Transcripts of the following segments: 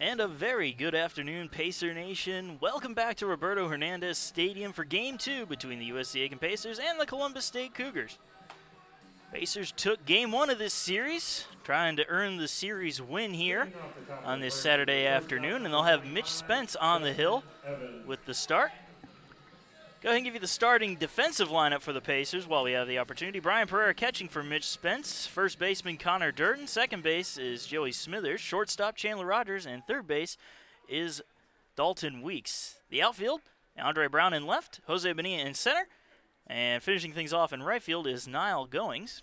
And a very good afternoon, Pacer Nation. Welcome back to Roberto Hernandez Stadium for Game 2 between the USC Aiken Pacers and the Columbus State Cougars. Pacers took Game 1 of this series, trying to earn the series win here on this Saturday afternoon, and they'll have Mitch Spence on the hill with the start. Go ahead and give you the starting defensive lineup for the Pacers while we have the opportunity. Brian Pereira catching for Mitch Spence. First baseman Connor Durden. Second base is Joey Smithers. Shortstop Chandler Rogers. And third base is Dalton Weeks. The outfield, Andre Brown in left. Jose Bonilla in center. And finishing things off in right field is Niall Goings.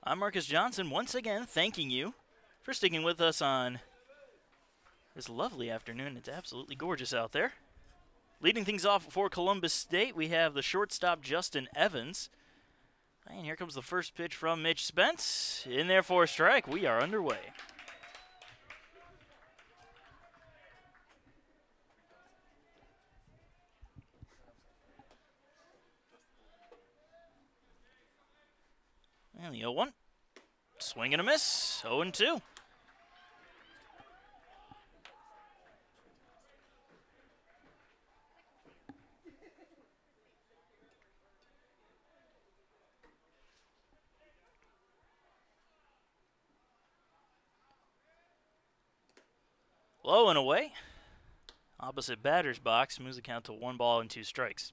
I'm Marcus Johnson once again thanking you for sticking with us on this lovely afternoon. It's absolutely gorgeous out there. Leading things off for Columbus State, we have the shortstop Justin Evans. And here comes the first pitch from Mitch Spence. In there for a strike. We are underway. And the 0-1. Swing and a miss. 0-2. Low and away. Opposite batter's box moves the count to 1 ball and 2 strikes.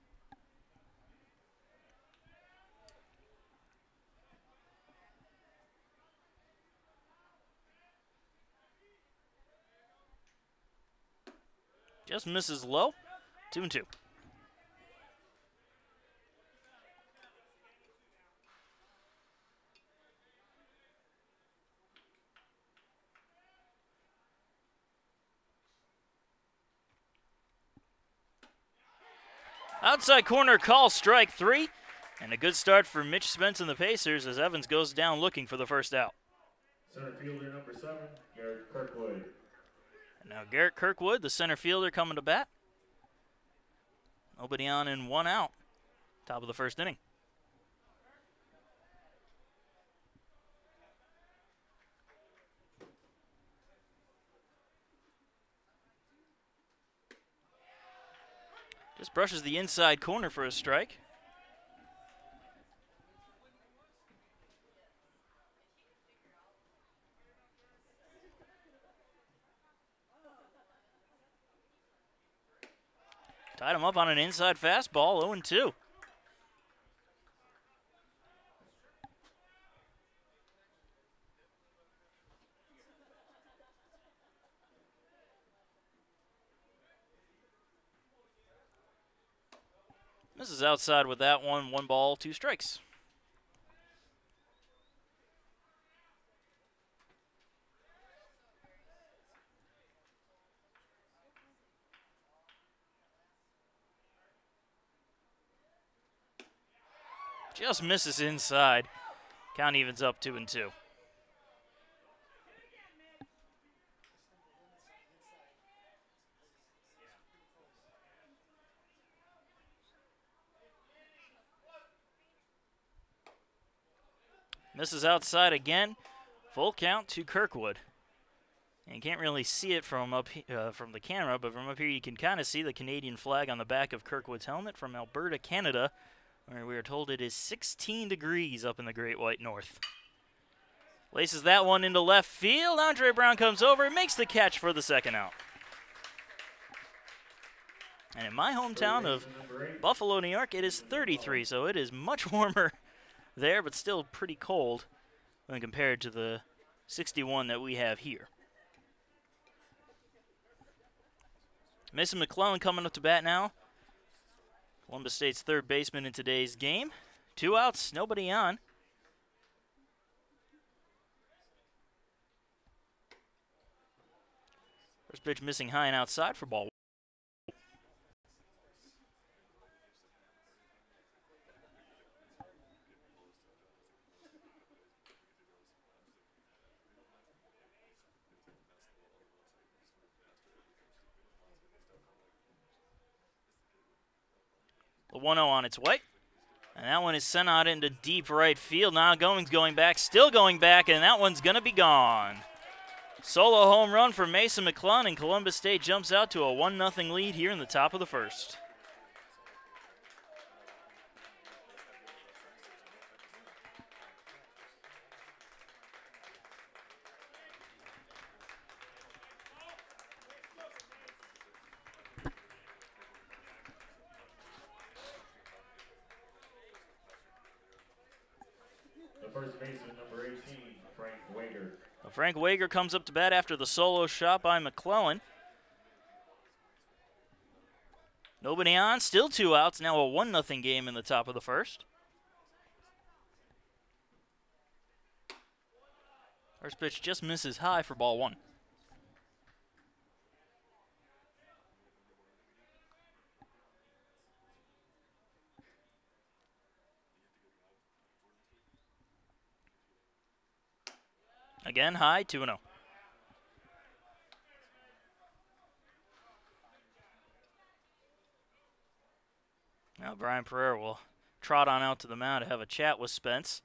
Just misses low. 2-2. Outside corner call, strike 3. And a good start for Mitch Spence and the Pacers as Evans goes down looking for the first out. Center fielder number 7, Garrett Kirkwood. And now Garrett Kirkwood, the center fielder, coming to bat. Nobody on and 1 out. Top of the first inning. Just brushes the inside corner for a strike. Tied him up on an inside fastball, 0-2. This is outside with that one. 1 ball, 2 strikes. Just misses inside. Count evens up 2-2. Misses outside again. Full count to Kirkwood. And you can't really see it from up from the camera, but from up here you can kind of see the Canadian flag on the back of Kirkwood's helmet from Alberta, Canada, where we are told it is 16 degrees up in the Great White North. Laces that one into left field. Andre Brown comes over and makes the catch for the second out. And in my hometown of Buffalo, New York, it is 33, so it is much warmer there, but still pretty cold when compared to the 61 that we have here. Mason McClellan coming up to bat now. Columbus State's third baseman in today's game. 2 outs, nobody on. First pitch missing high and outside for ball. The 1-0 on its way. And that one is sent out into deep right field. Now Goings going back, still going back, and that one's going to be gone. Solo home run for Mason McClellan, and Columbus State jumps out to a 1-0 lead here in the top of the first. The first baseman, number 18, Frank Wager. Frank Wager comes up to bat after the solo shot by McClellan. Nobody on, still 2 outs, now a 1-0 game in the top of the first. First pitch just misses high for ball 1. Again, high, 2-0. Now Brian Pereira will trot on out to the mound to have a chat with Spence.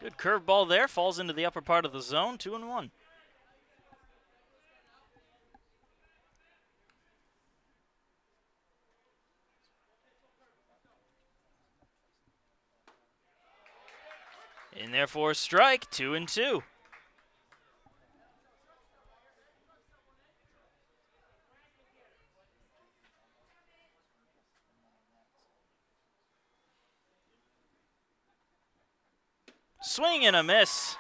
Good curveball there, falls into the upper part of the zone, 2-1. In there for a strike, 2-2. Swing and a miss.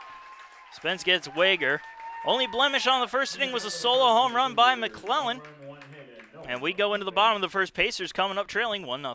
Spence gets Wager. Only blemish on the first inning was a solo home run by McClellan. And we go into the bottom of the first. Pacers coming up trailing 1-0.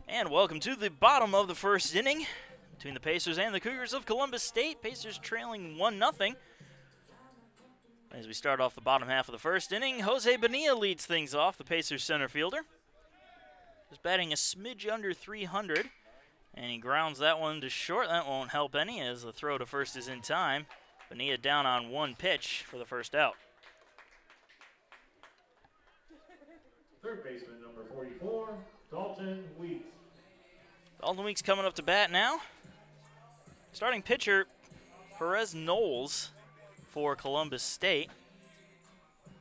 And welcome to the bottom of the first inning between the Pacers and the Cougars of Columbus State. Pacers trailing 1-0. As we start off the bottom half of the first inning, Jose Bonilla leads things off, the Pacers center fielder. Just batting a smidge under 300, and he grounds that one to short. That won't help any as the throw to first is in time. Bonilla down on 1 pitch for the first out. Third baseman, number 44, Dalton Weeks. Dalton Weeks coming up to bat now. Starting pitcher, Perez Knowles for Columbus State.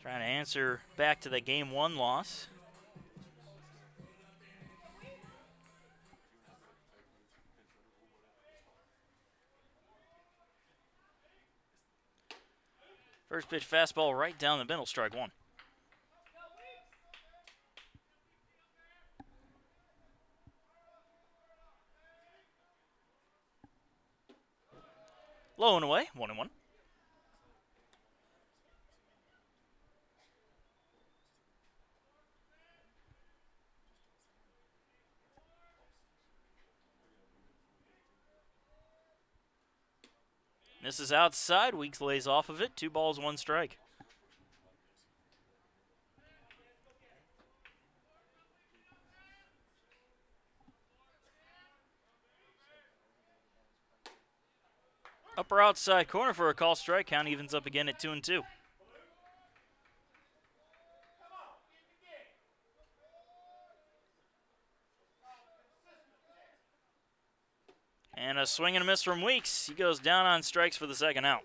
Trying to answer back to the Game 1 loss. First pitch fastball right down the middle, strike one. Low and away, 1-1. This is outside. Weeks lays off of it. 2 balls, 1 strike. Upper outside corner for a call strike. Count evens up again at 2-2. And a swing and a miss from Weeks. He goes down on strikes for the second out.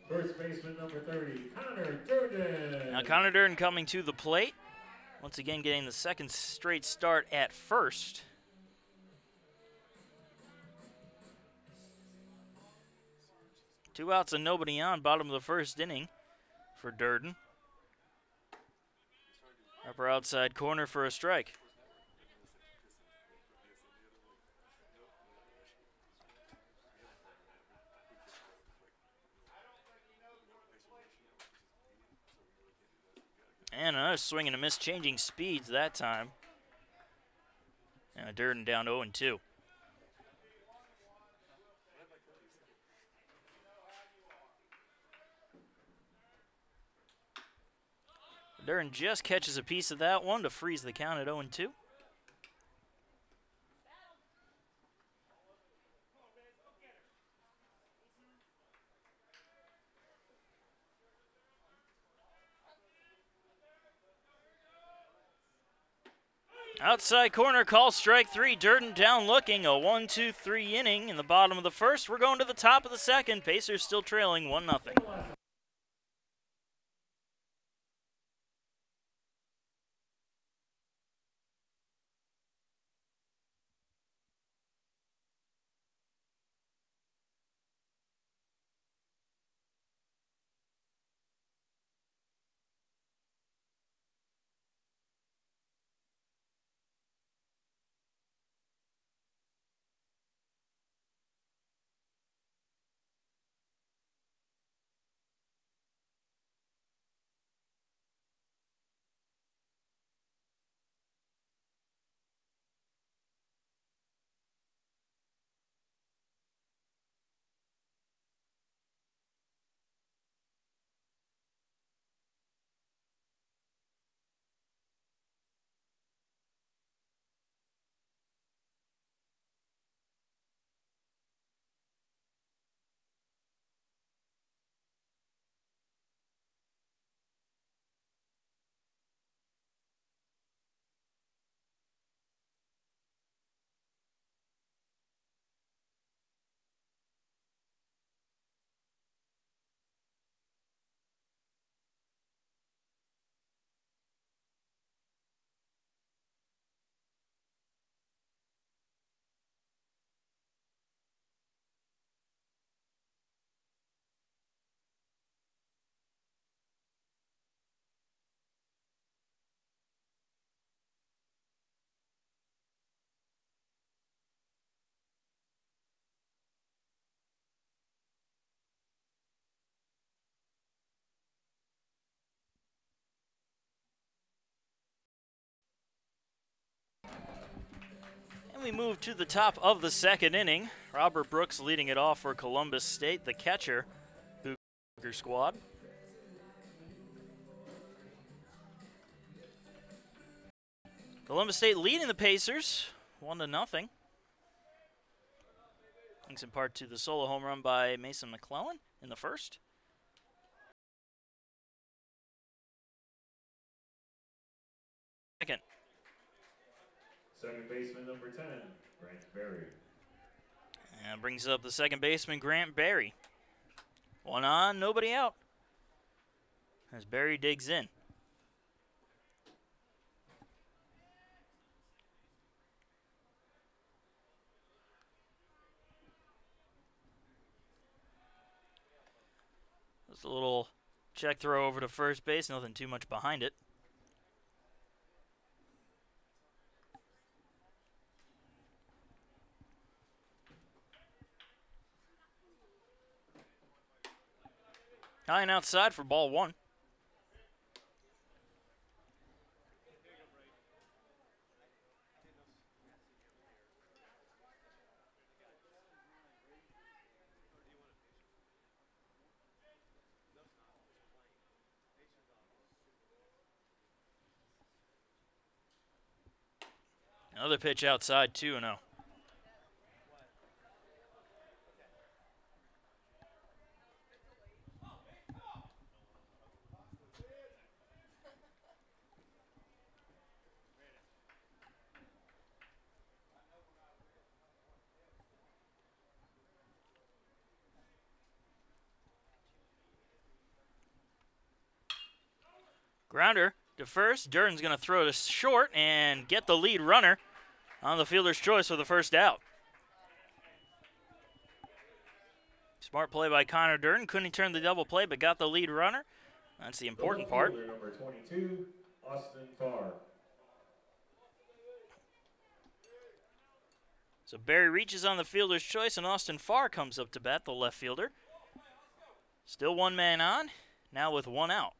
First baseman number 30, Connor Durden. Now Connor Durden coming to the plate. Once again getting the second straight start at first. Two outs and nobody on, bottom of the first inning for Durden. Upper outside corner for a strike. And another swing and a miss, changing speeds that time. And Durden down 0-2. Durden just catches a piece of that one to freeze the count at 0-2. Outside corner, call strike 3. Durden down looking. A 1-2-3 inning in the bottom of the first. We're going to the top of the second. Pacers still trailing 1-0. And we move to the top of the second inning. Robert Brooks leading it off for Columbus State, the catcher, Cougar squad. Columbus State leading the Pacers 1-0. Thanks in part to the solo home run by Mason McClellan in the first. Second. Second baseman number 10, Grant Berry. And brings up the second baseman, Grant Berry. One on, nobody out. As Barry digs in. Just a little check throw over to first base, nothing too much behind it. High and outside for ball one. Another pitch outside, 2-0. Grounder to first. Durden's going to throw to short and get the lead runner on the fielder's choice for the first out. Smart play by Connor Durden. Couldn't turn the double play, but got the lead runner. That's the important part. Number 22, Austin Farr. So Barry reaches on the fielder's choice, and Austin Farr comes up to bat, the left fielder. Still one man on, now with one out.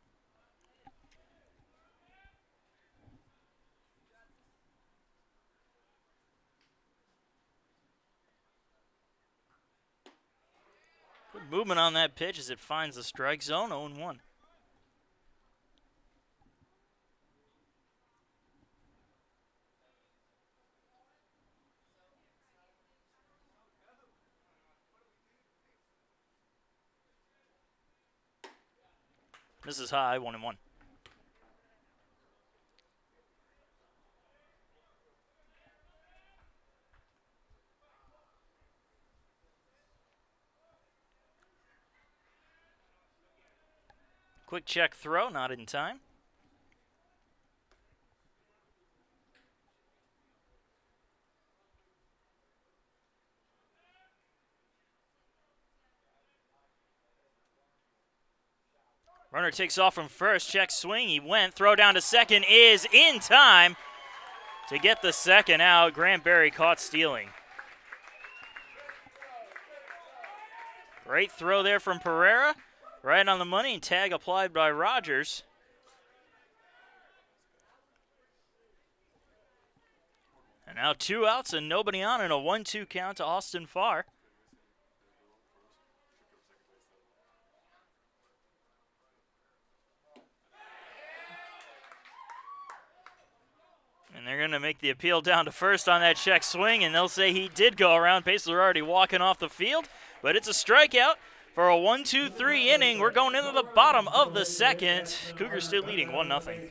Good movement on that pitch as it finds the strike zone, 0-1. This is high, 1-1. Quick check throw, not in time. Runner takes off from first, check swing, he went, throw down to second is in time to get the second out. Grant Barry caught stealing. Great throw there from Pereira, right on the money, and tag applied by Rogers. And now 2 outs and nobody on, and a 1-2 count to Austin Farr. And they're going to make the appeal down to first on that check swing, and they'll say he did go around. Pacers are already walking off the field, but it's a strikeout for a 1-2-3 inning. We're going into the bottom of the second. Cougars still leading 1-0.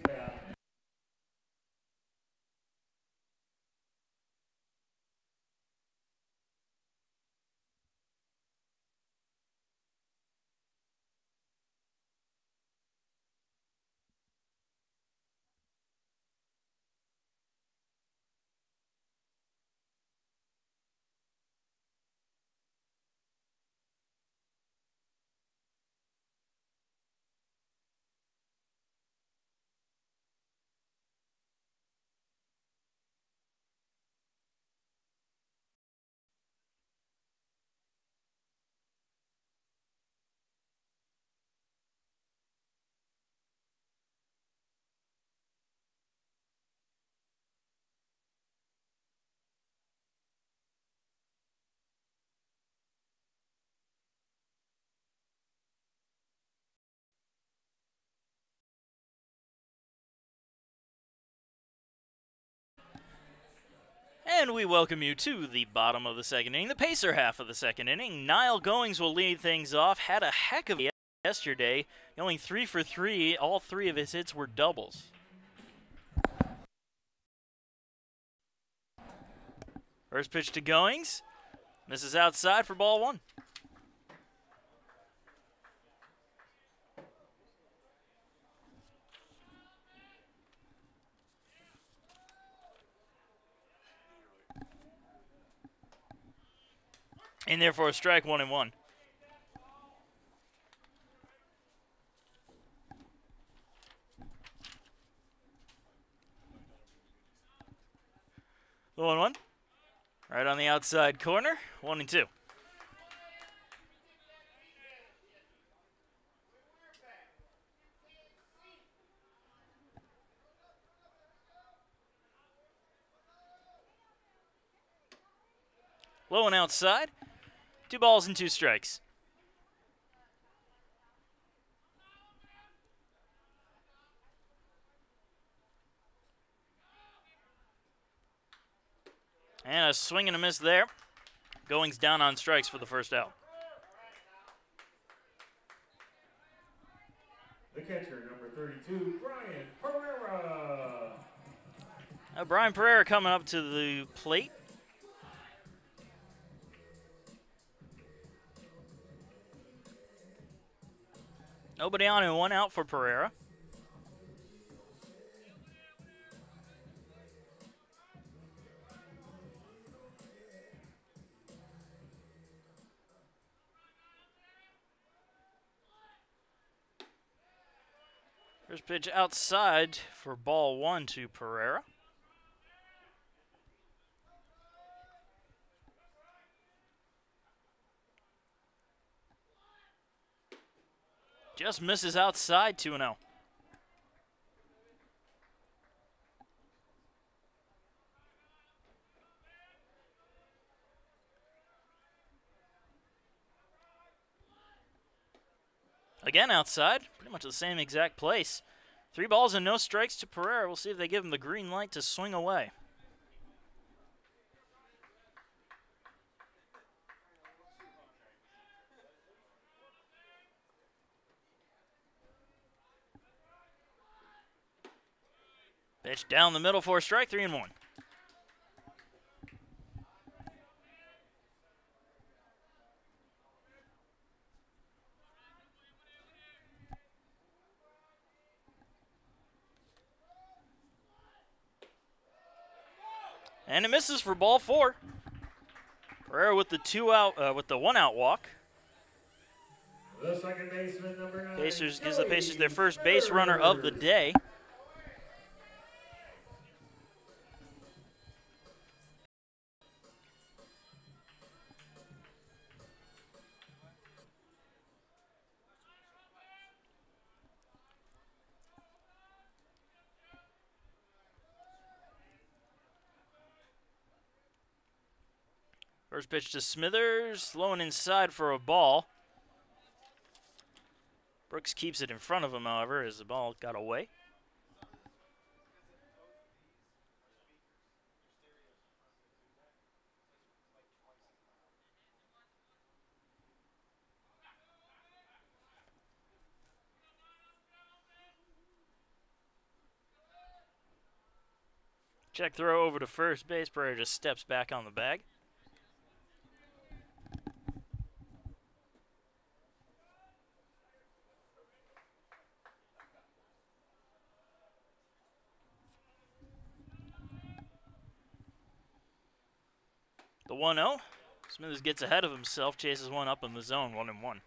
And we welcome you to the bottom of the second inning, the Pacer half of the second inning. Niall Goings will lead things off. Had a heck of a yesterday. Only 3 for 3. All 3 of his hits were doubles. First pitch to Goings. This is outside for ball 1. And therefore a strike, 1-1. The 1-1. Right on the outside corner, 1-2. Low and outside. 2 balls and 2 strikes. And a swing and a miss there. Goings down on strikes for the first out. The catcher, number 32, Brian Pereira. Brian Pereira coming up to the plate. Nobody on and 1 out for Pereira. First pitch outside for ball 1 to Pereira. Just misses outside, 2-0. Again outside, pretty much the same exact place. 3 balls and no strikes to Pereira. We'll see if they give him the green light to swing away. Pitch down the middle for a strike, 3-1. And it misses for ball 4. Pereira with the 1-out walk. The second baseman, number 9. Pacers gives the Pacers their first base runner of the day. First pitch to Smithers, low and inside for a ball. Brooks keeps it in front of him, however, as the ball got away. Check throw over to first base. Pereira just steps back on the bag. The 1-0. Smithers gets ahead of himself, chases one up in the zone, 1-1.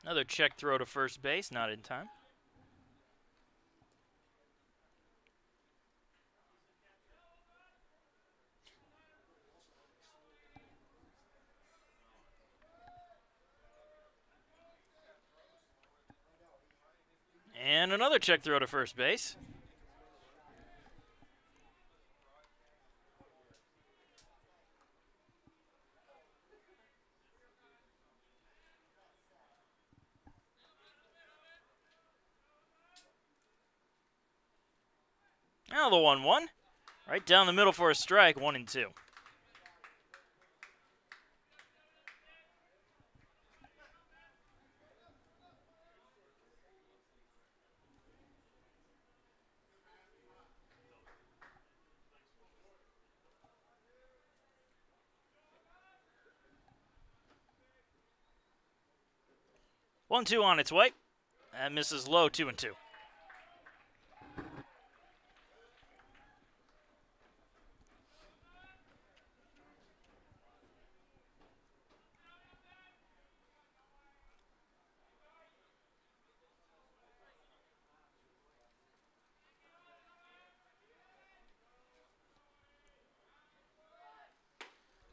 Another check throw to first base, not in time. And another check throw to first base. Now the 1-1. Right down the middle for a strike, 1-2. 1-2 on its way. That misses low, 2-2.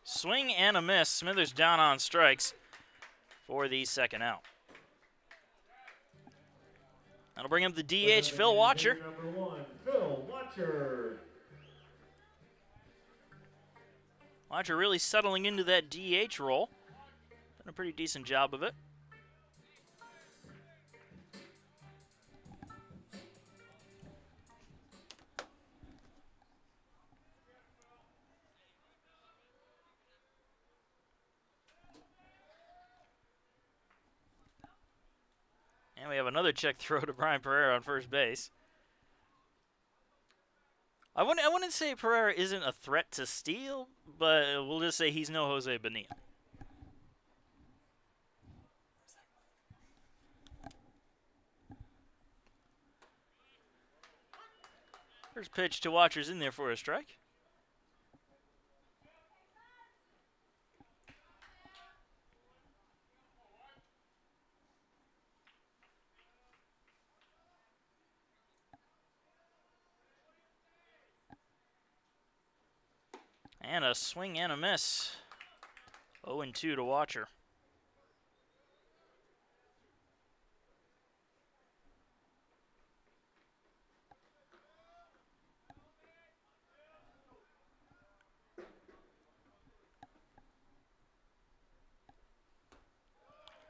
Swing and a miss. Smithers down on strikes for the second out. That'll bring up the DH, Phil Watcher. Number 1, Phil Watcher. Watcher really settling into that DH role. Done a pretty decent job of it. And we have another check throw to Brian Pereira on first base. I wouldn't say Pereira isn't a threat to steal, but we'll just say he's no Jose Bonilla. First pitch to Watcher's in there for a strike. And a swing and a miss. 0-2 to Watcher.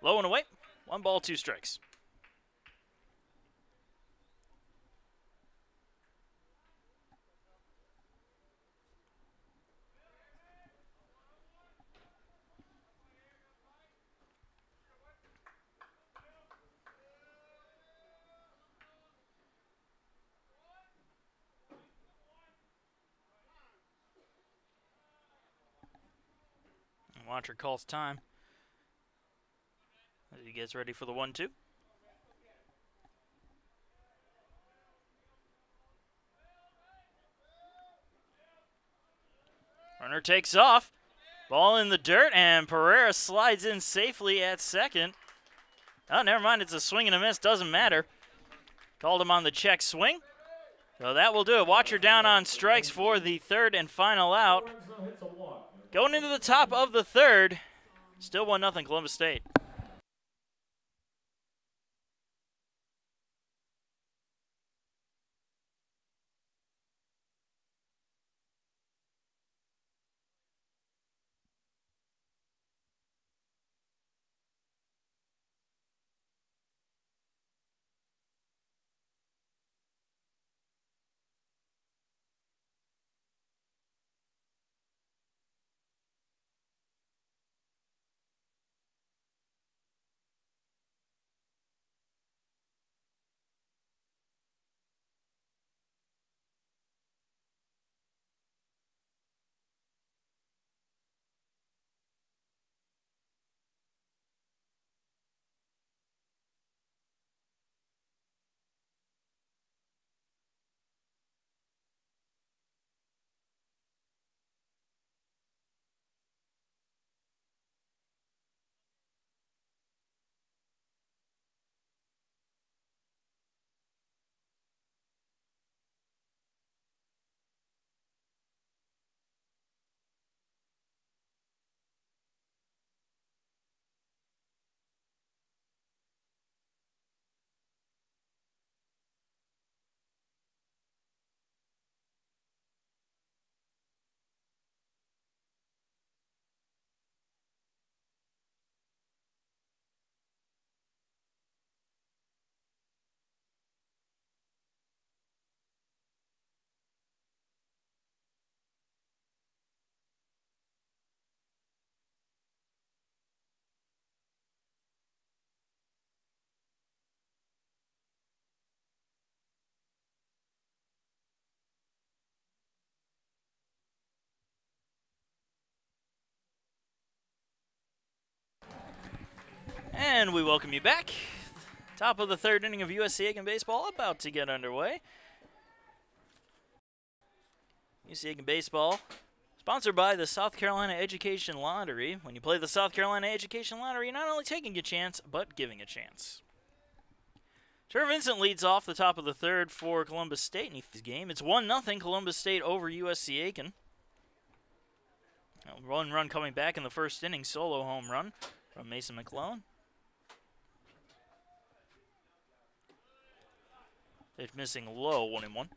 Low and away. 1 ball, 2 strikes. Watcher calls time as he gets ready for the 1-2. Runner takes off. Ball in the dirt, and Pereira slides in safely at second. Oh, never mind. It's a swing and a miss. Doesn't matter. Called him on the check swing. So that will do it. Watcher down on strikes for the third and final out. Going into the top of the third. Still 1-0 Columbus State. And we welcome you back. Top of the third inning of USC Aiken baseball about to get underway. USC Aiken baseball sponsored by the South Carolina Education Lottery. When you play the South Carolina Education Lottery, you're not only taking a chance, but giving a chance. Trevor Vincent leads off the top of the third for Columbus State in this game. It's 1-0 Columbus State over USC Aiken. One run coming back in the first inning, solo home run from Mason McClellan. They're missing low, 1-1.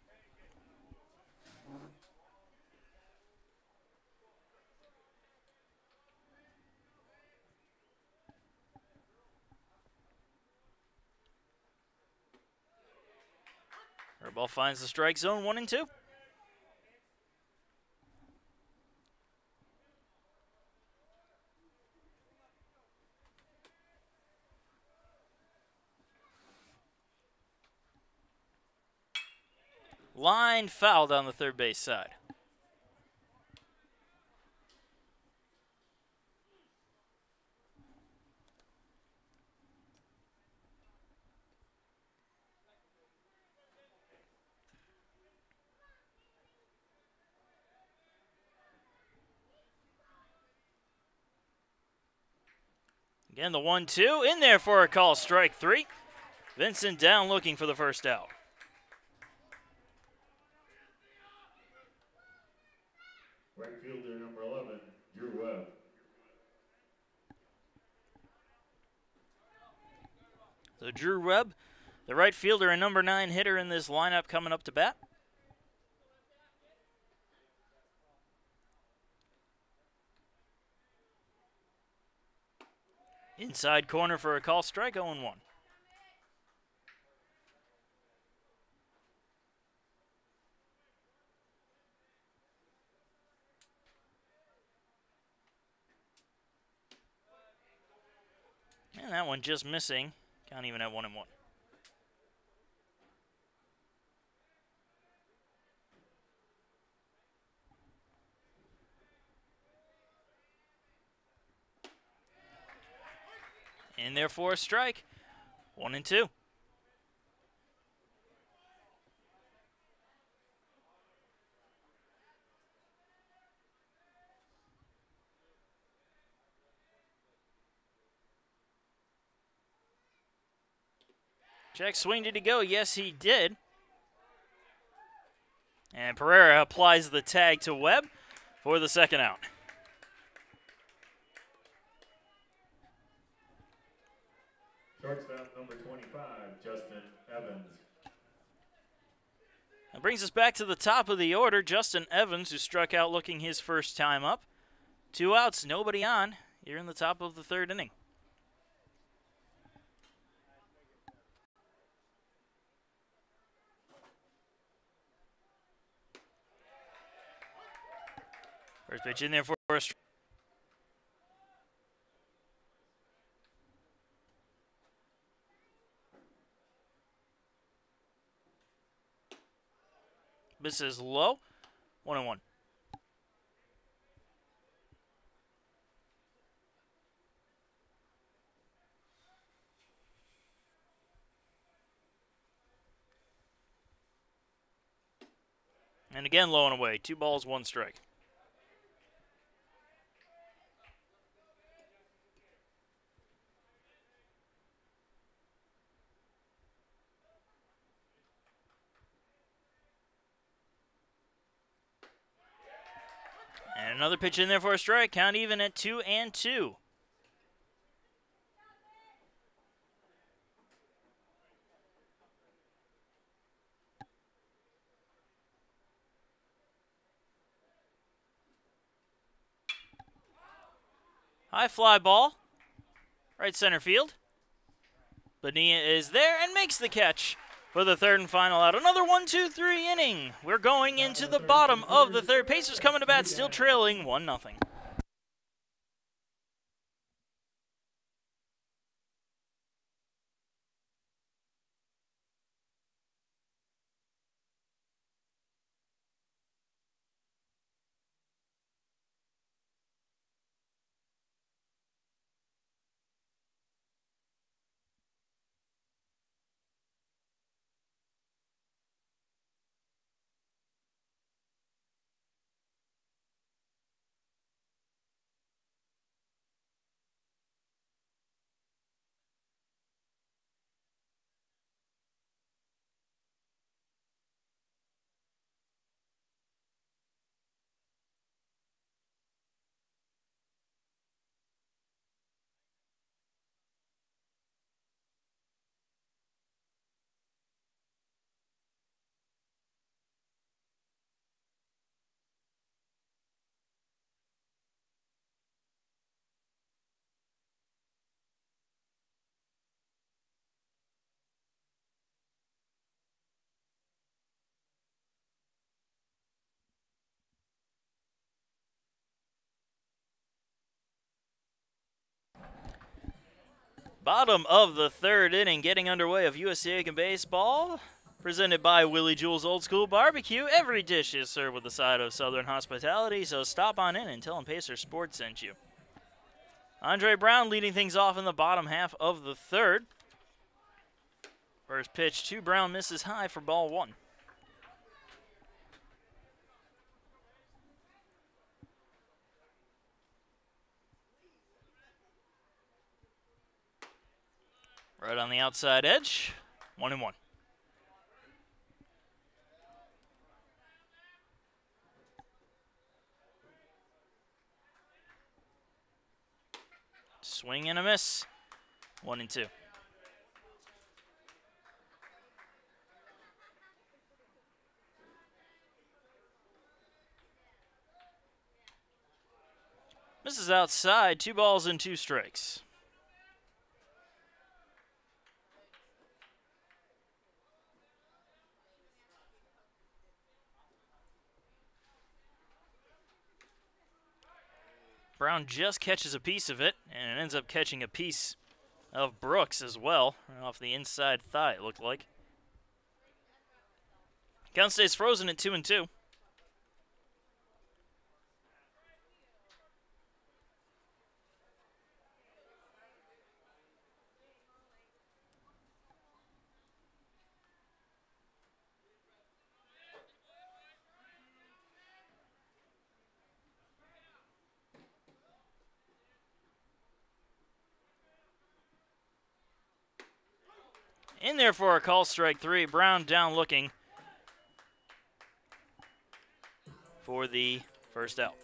Ball finds the strike zone, 1-2. Line foul down the third base side. Again, the 1-2 in there for a call, strike 3. Vincent down looking for the first out. Right fielder number 11, Drew Webb. So Drew Webb, the right fielder and number 9 hitter in this lineup, coming up to bat. Inside corner for a call, strike, 0-1. And that one just missing. Count even at 1-1. In there for a strike. 1-2. Check swing, did he go? Yes, he did. And Pereira applies the tag to Webb for the second out. Shortstop number 25, Justin Evans. That brings us back to the top of the order. Justin Evans, who struck out looking his first time up. 2 outs, nobody on. You're in the top of the third inning. First pitch in there for a strike. Misses low. 1-1. And again, low and away. 2 balls, 1 strike. And another pitch in there for a strike. Count even at 2-2. High fly ball. Right center field. Bonilla is there and makes the catch for the third and final out. Another 1-2-3 inning. We're going into the bottom of the third. Pacers coming to bat, still trailing 1-0. Bottom of the third inning, getting underway of USC Aiken baseball. Presented by Willie Jewell's Old School Barbecue. Every dish is served with a side of Southern hospitality, so stop on in and tell them Pacer Sports sent you. Andre Brown leading things off in the bottom half of the third. First pitch to Brown misses high for ball one. Right on the outside edge, 1-1. Swing and a miss, 1-2. Misses outside, 2 balls and 2 strikes. Brown just catches a piece of it, and it ends up catching a piece of Brooks as well, off the inside thigh, it looked like. Count stays frozen at 2-2. In there for a call, strike 3. Brown down looking for the first out.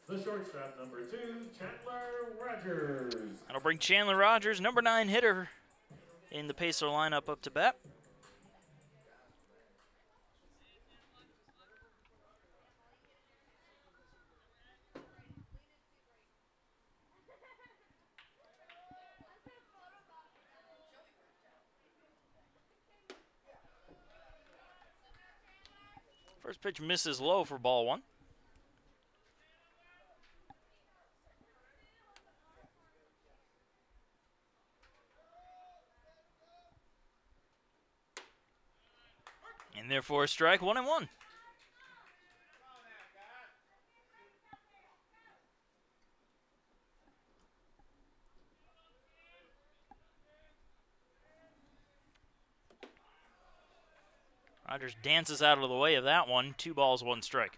The shortstop, number 2, Chandler Rogers. That'll bring Chandler Rogers, number 9 hitter in the Pacer lineup, up to bat. First pitch misses low for ball one. And therefore a strike, 1-1. Rogers dances out of the way of that one. 2 balls, 1 strike.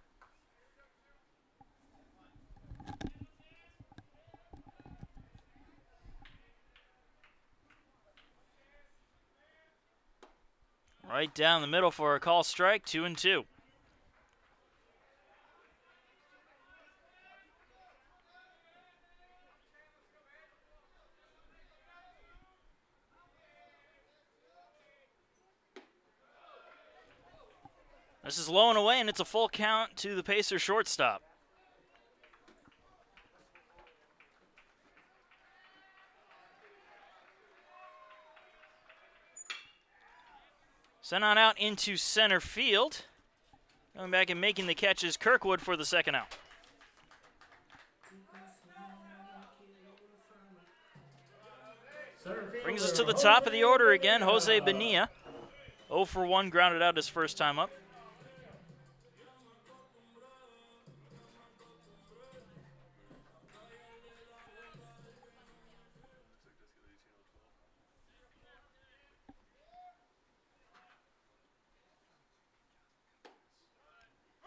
Right down the middle for a call strike, 2-2. This is low and away, and it's a full count to the Pacers shortstop. Sent on out into center field. Going back and making the catch is Kirkwood for the second out. Brings us to the top of the order again, Jose Bonilla. 0 for 1, grounded out his first time up.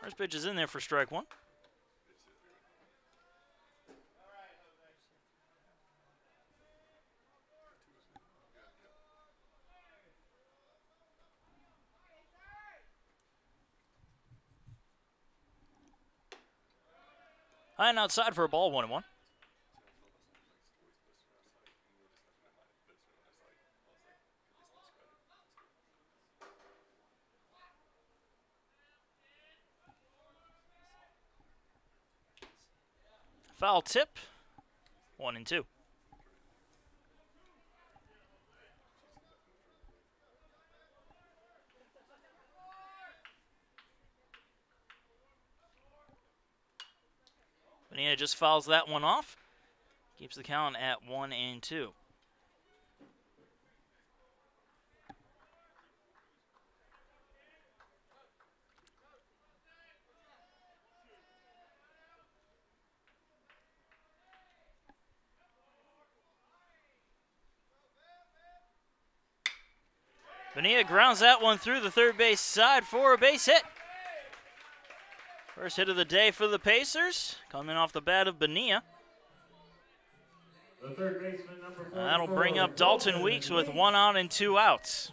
First pitch is in there for strike 1. High and outside for a ball, 1-1. Foul tip, 1-2. Bonilla just fouls that one off. Keeps the count at 1-2. Bonilla grounds that one through the third base side for a base hit. First hit of the day for the Pacers, coming off the bat of Bonilla. The third baseman, number 44. That'll bring up Dalton Weeks with 1 out and 2 outs.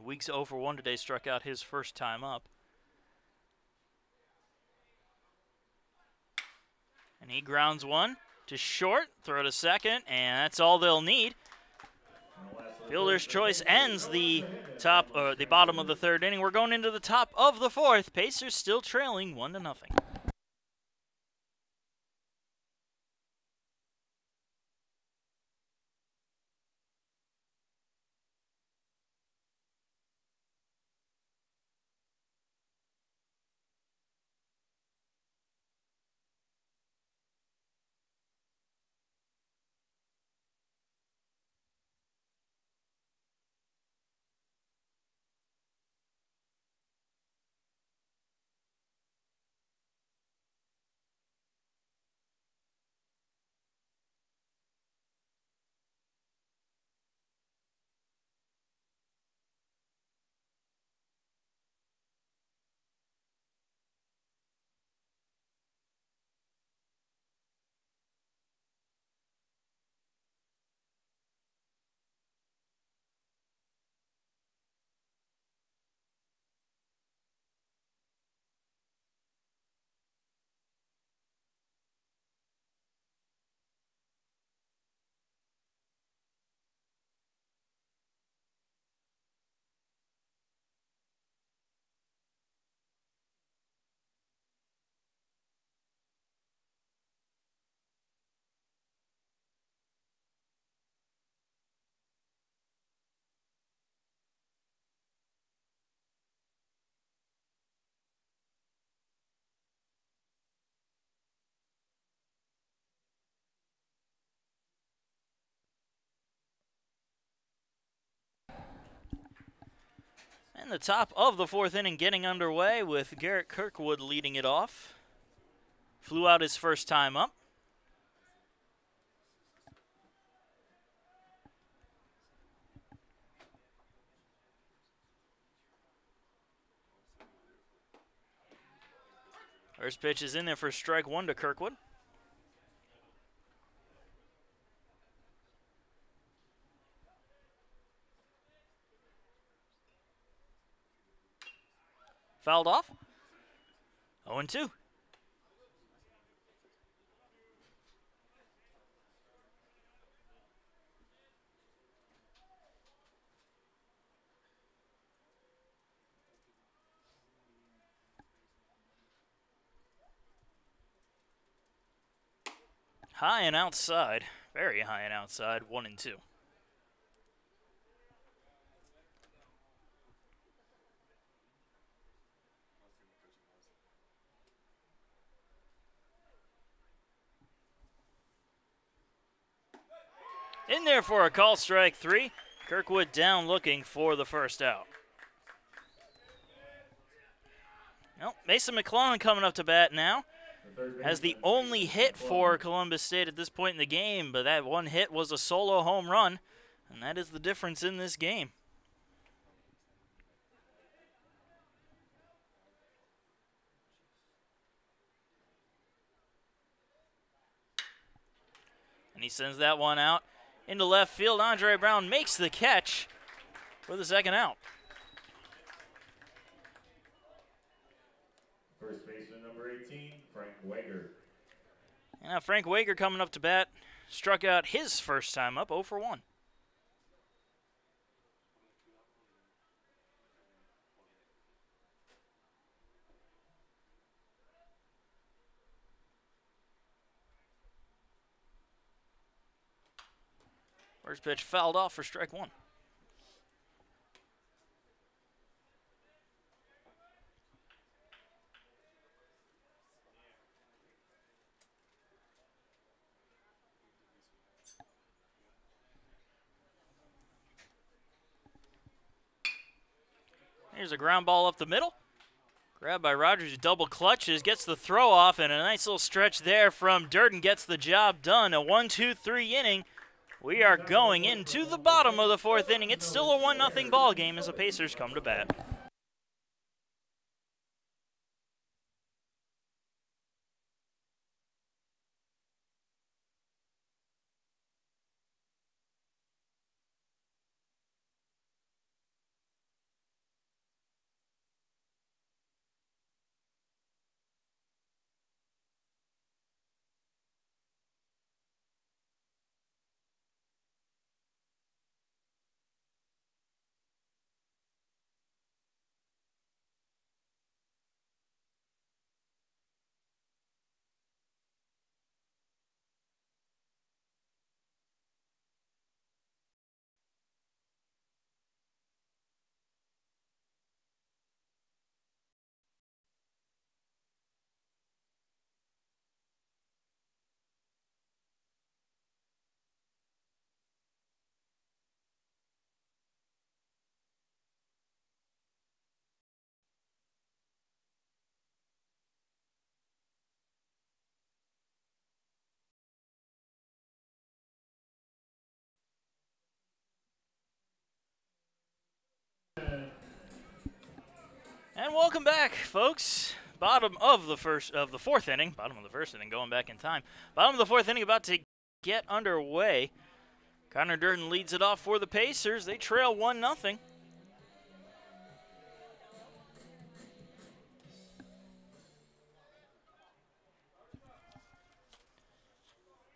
Weeks 0 for 1 today, struck out his first time up. And he grounds one to short, throw to second, and that's all they'll need. Fielder's choice ends the bottom of the third inning. We're going into the top of the fourth. Pacers still trailing 1-0. And the top of the fourth inning getting underway with Garrett Kirkwood leading it off. Flew out his first time up. First pitch is in there for strike one to Kirkwood. Fouled off. 0-2. High and outside. Very high and outside. 1-2. In there for a call, strike three. Kirkwood down looking for the first out. Well, Mason McClellan coming up to bat now. Has the only hit for Columbus State at this point in the game, but that one hit was a solo home run, and that is the difference in this game. And he sends that one out into left field. Andre Brown makes the catch for the second out. First baseman number 18, Frank Wager. And now Frank Wager coming up to bat. struck out his first time up, 0 for 1. First pitch fouled off for strike 1. Here's a ground ball up the middle. Grabbed by Rogers, who double clutches, gets the throw off, and a nice little stretch there from Durden gets the job done. A 1-2-3 inning. We are going into the bottom of the 4th inning. It's still a 1-0 ball game as the Pacers come to bat. And welcome back, folks. Bottom of the 4th inning. Bottom of the 1st inning, going back in time. Bottom of the 4th inning, about to get underway. Connor Durden leads it off for the Pacers. They trail 1-0.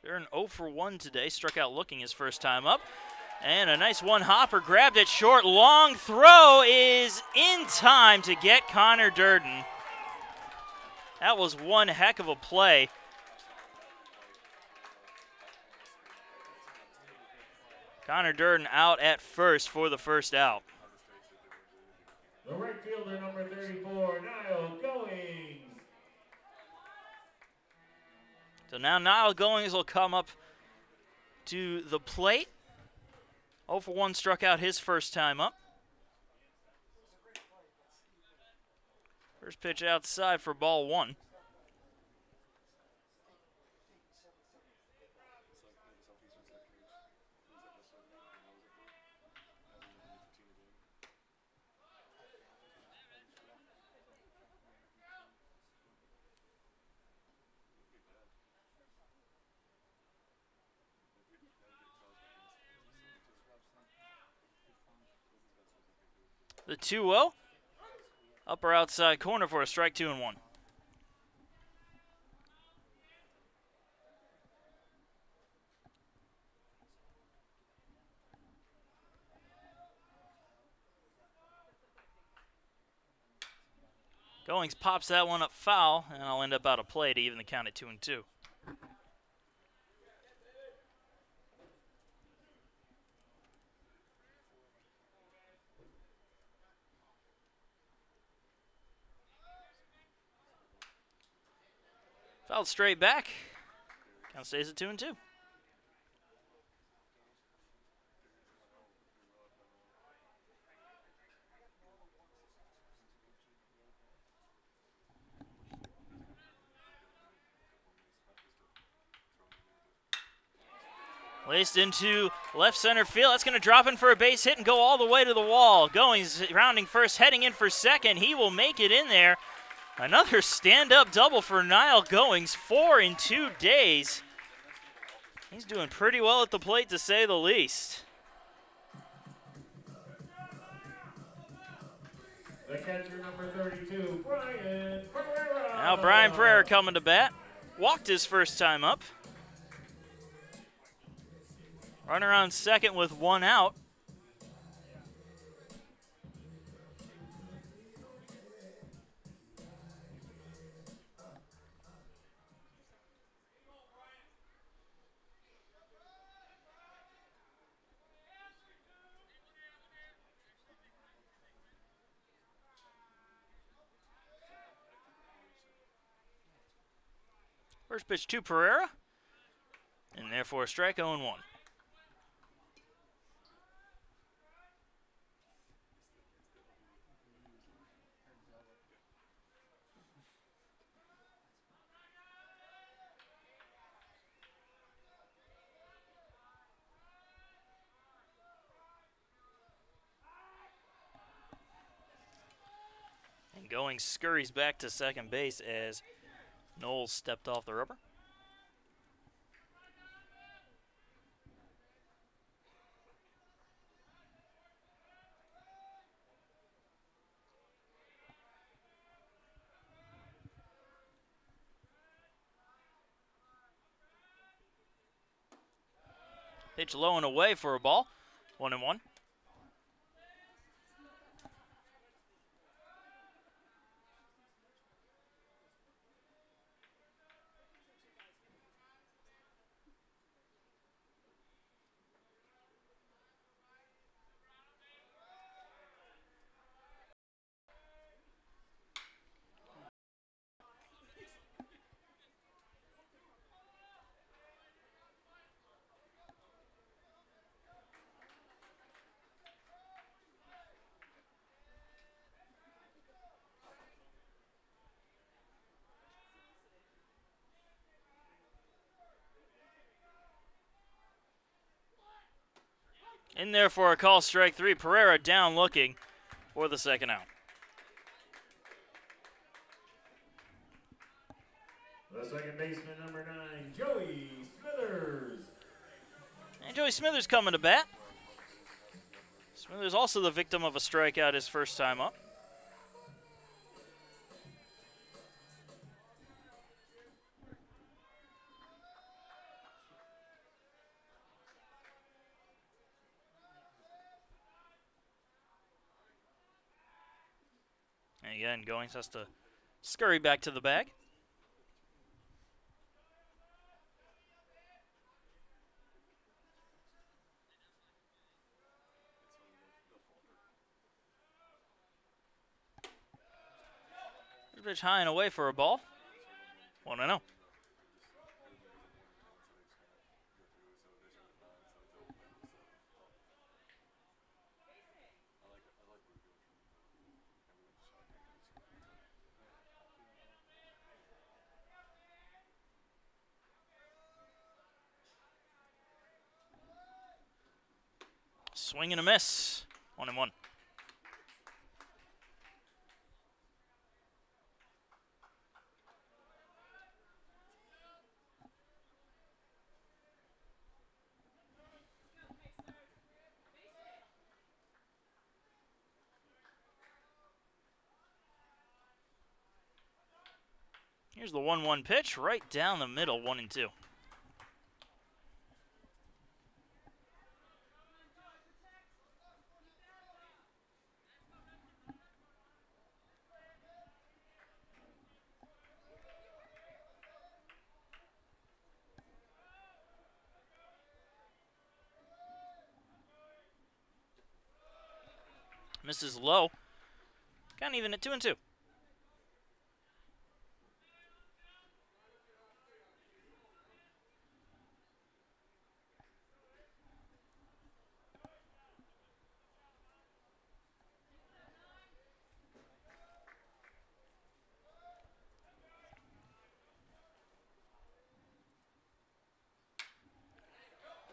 Durden 0 for 1 today. Struck out looking his first time up. And a nice one-hopper, grabbed it short. Long throw is in time to get Connor Durden. That was one heck of a play. Connor Durden out at first for the first out. The right fielder, number 34, Niall Goings. So now Niall Goings will come up to the plate. 0 for 1 struck out his first time up. First pitch outside for ball 1. The 2-0. Upper outside corner for a strike, 2-1. Goings pops that one up foul, and I'll end up out of play to even the count at 2-2. Fouled straight back. Count stays at 2-2. Laced into left center field. That's going to drop in for a base hit and go all the way to the wall. Goings rounding first, heading in for second. He will make it in there. Another stand-up double for Niall Goings, 4 in 2 days. He's doing pretty well at the plate, to say the least. The catcher, number 32, Brian Pereira. Now Brian Pereira coming to bat. Walked his first time up. Runner on second with one out. First pitch to Pereira, and therefore a strike 0-1. And going scurries back to second base as Knowles stepped off the rubber. Pitch low and away for a ball. 1-1. In there for a call, strike 3. Pereira down looking for the second out. The second baseman, number 9, Joey Smithers. And Joey Smithers coming to bat. Smithers also the victim of a strikeout his first time up. And again, Goings has to scurry back to the bag. Pitch high and away for a ball. 1-0. Swing and a miss. 1-1. Here's the 1-1 pitch right down the middle, 1-2. Misses low. Kind of even at 2-2.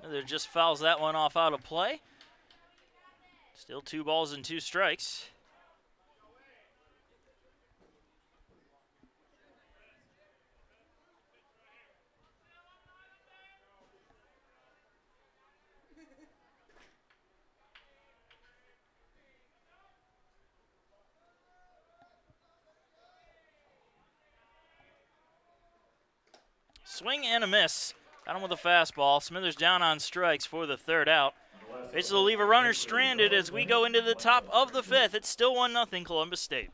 There just fouls that one off out of play. Still 2 balls and 2 strikes. Swing and a miss Got him with a fastball. Smithers down on strikes for the third out. This will leave a runner stranded as we go into the top of the fifth. It's still 1-0 Columbus State.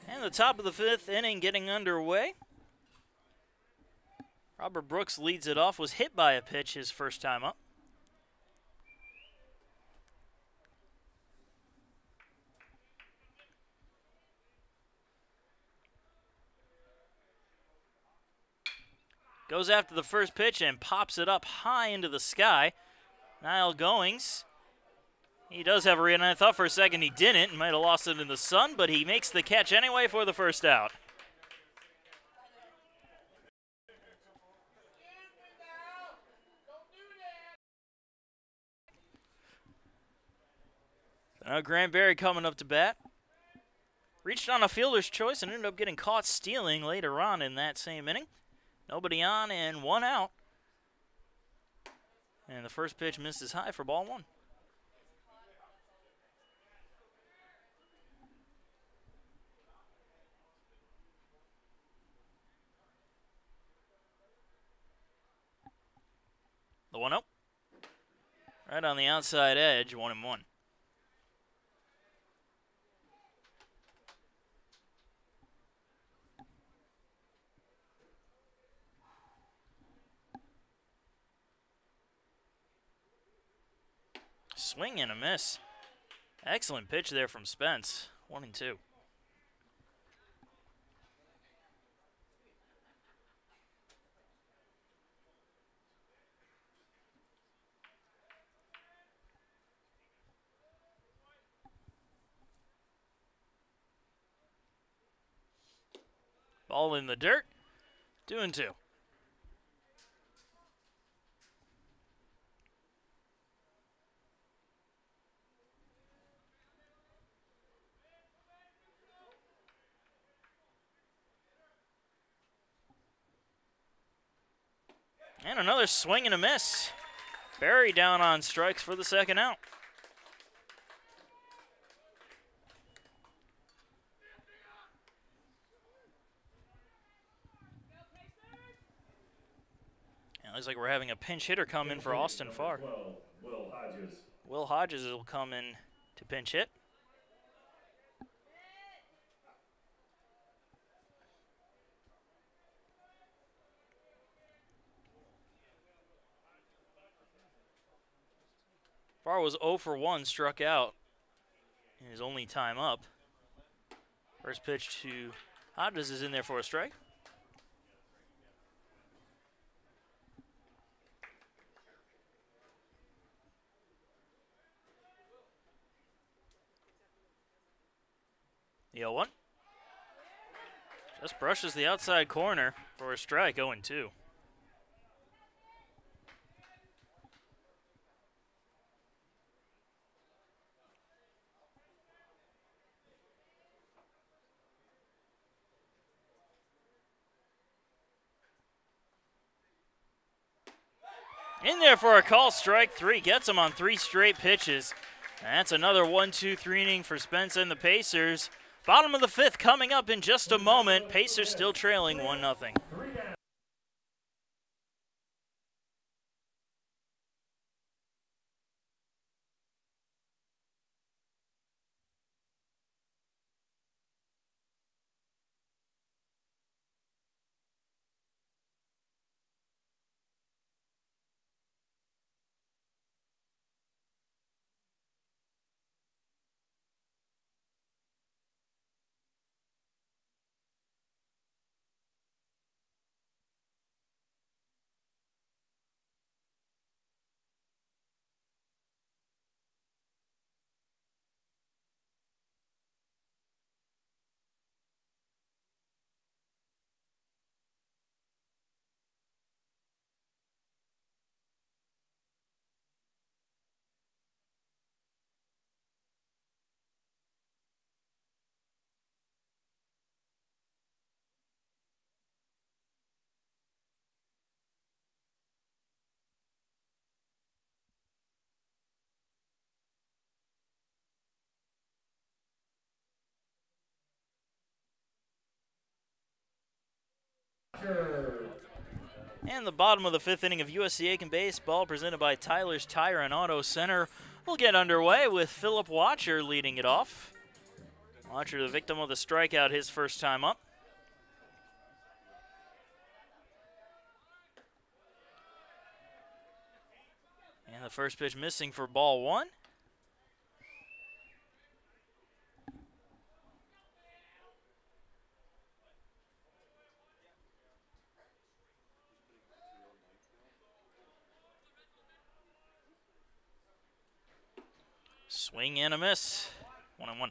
And the top of the fifth inning getting underway. Robert Brooks leads it off, was hit by a pitch his first time up. Goes after the first pitch and pops it up high into the sky. Niall Goings, he does have a read, and I thought for a second he didn't and might have lost it in the sun, but he makes the catch anyway for the first out. Now Grant Berry coming up to bat. Reached on a fielder's choice and ended up getting caught stealing later on in that same inning. Nobody on and one out. And the first pitch misses high for ball one. The 1-0. Right on the outside edge, 1-1. Swing and a miss. Excellent pitch there from Spence. 1-2. Ball in the dirt. 2-2. And another swing and a miss. Berry down on strikes for the second out. And it looks like we're having a pinch hitter come in for Austin Farr. Will Hodges. Will Hodges will come in to pinch hit. Farr was 0 for 1, struck out in his only time up. First pitch to Hodges is in there for a strike. The 0-1. Just brushes the outside corner for a strike, 0-2. In there for a call, strike three. Gets him on 3 straight pitches. And that's another 1-2-3 inning for Spence and the Pacers. Bottom of the 5th coming up in just a moment. Pacers still trailing 1-0. And the bottom of the 5th inning of USC Aiken baseball, presented by Tyler's Tire and Auto Center, will get underway with Philip Watcher leading it off. Watcher, the victim of the strikeout his first time up. And the first pitch missing for ball 1. Swing and a miss. 1-1.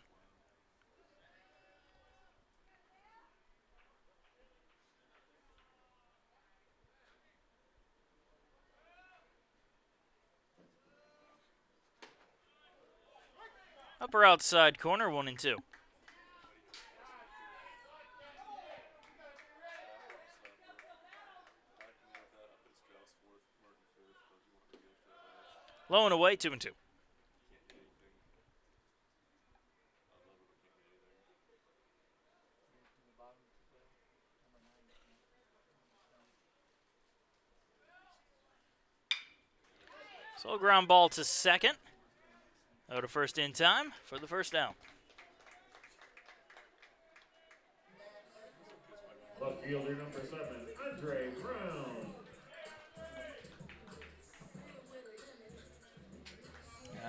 Upper outside corner, 1-2. Low and away, 2-2. So ground ball to second. Go to first in time for the first down. Left fielder number 7, Andre Brown.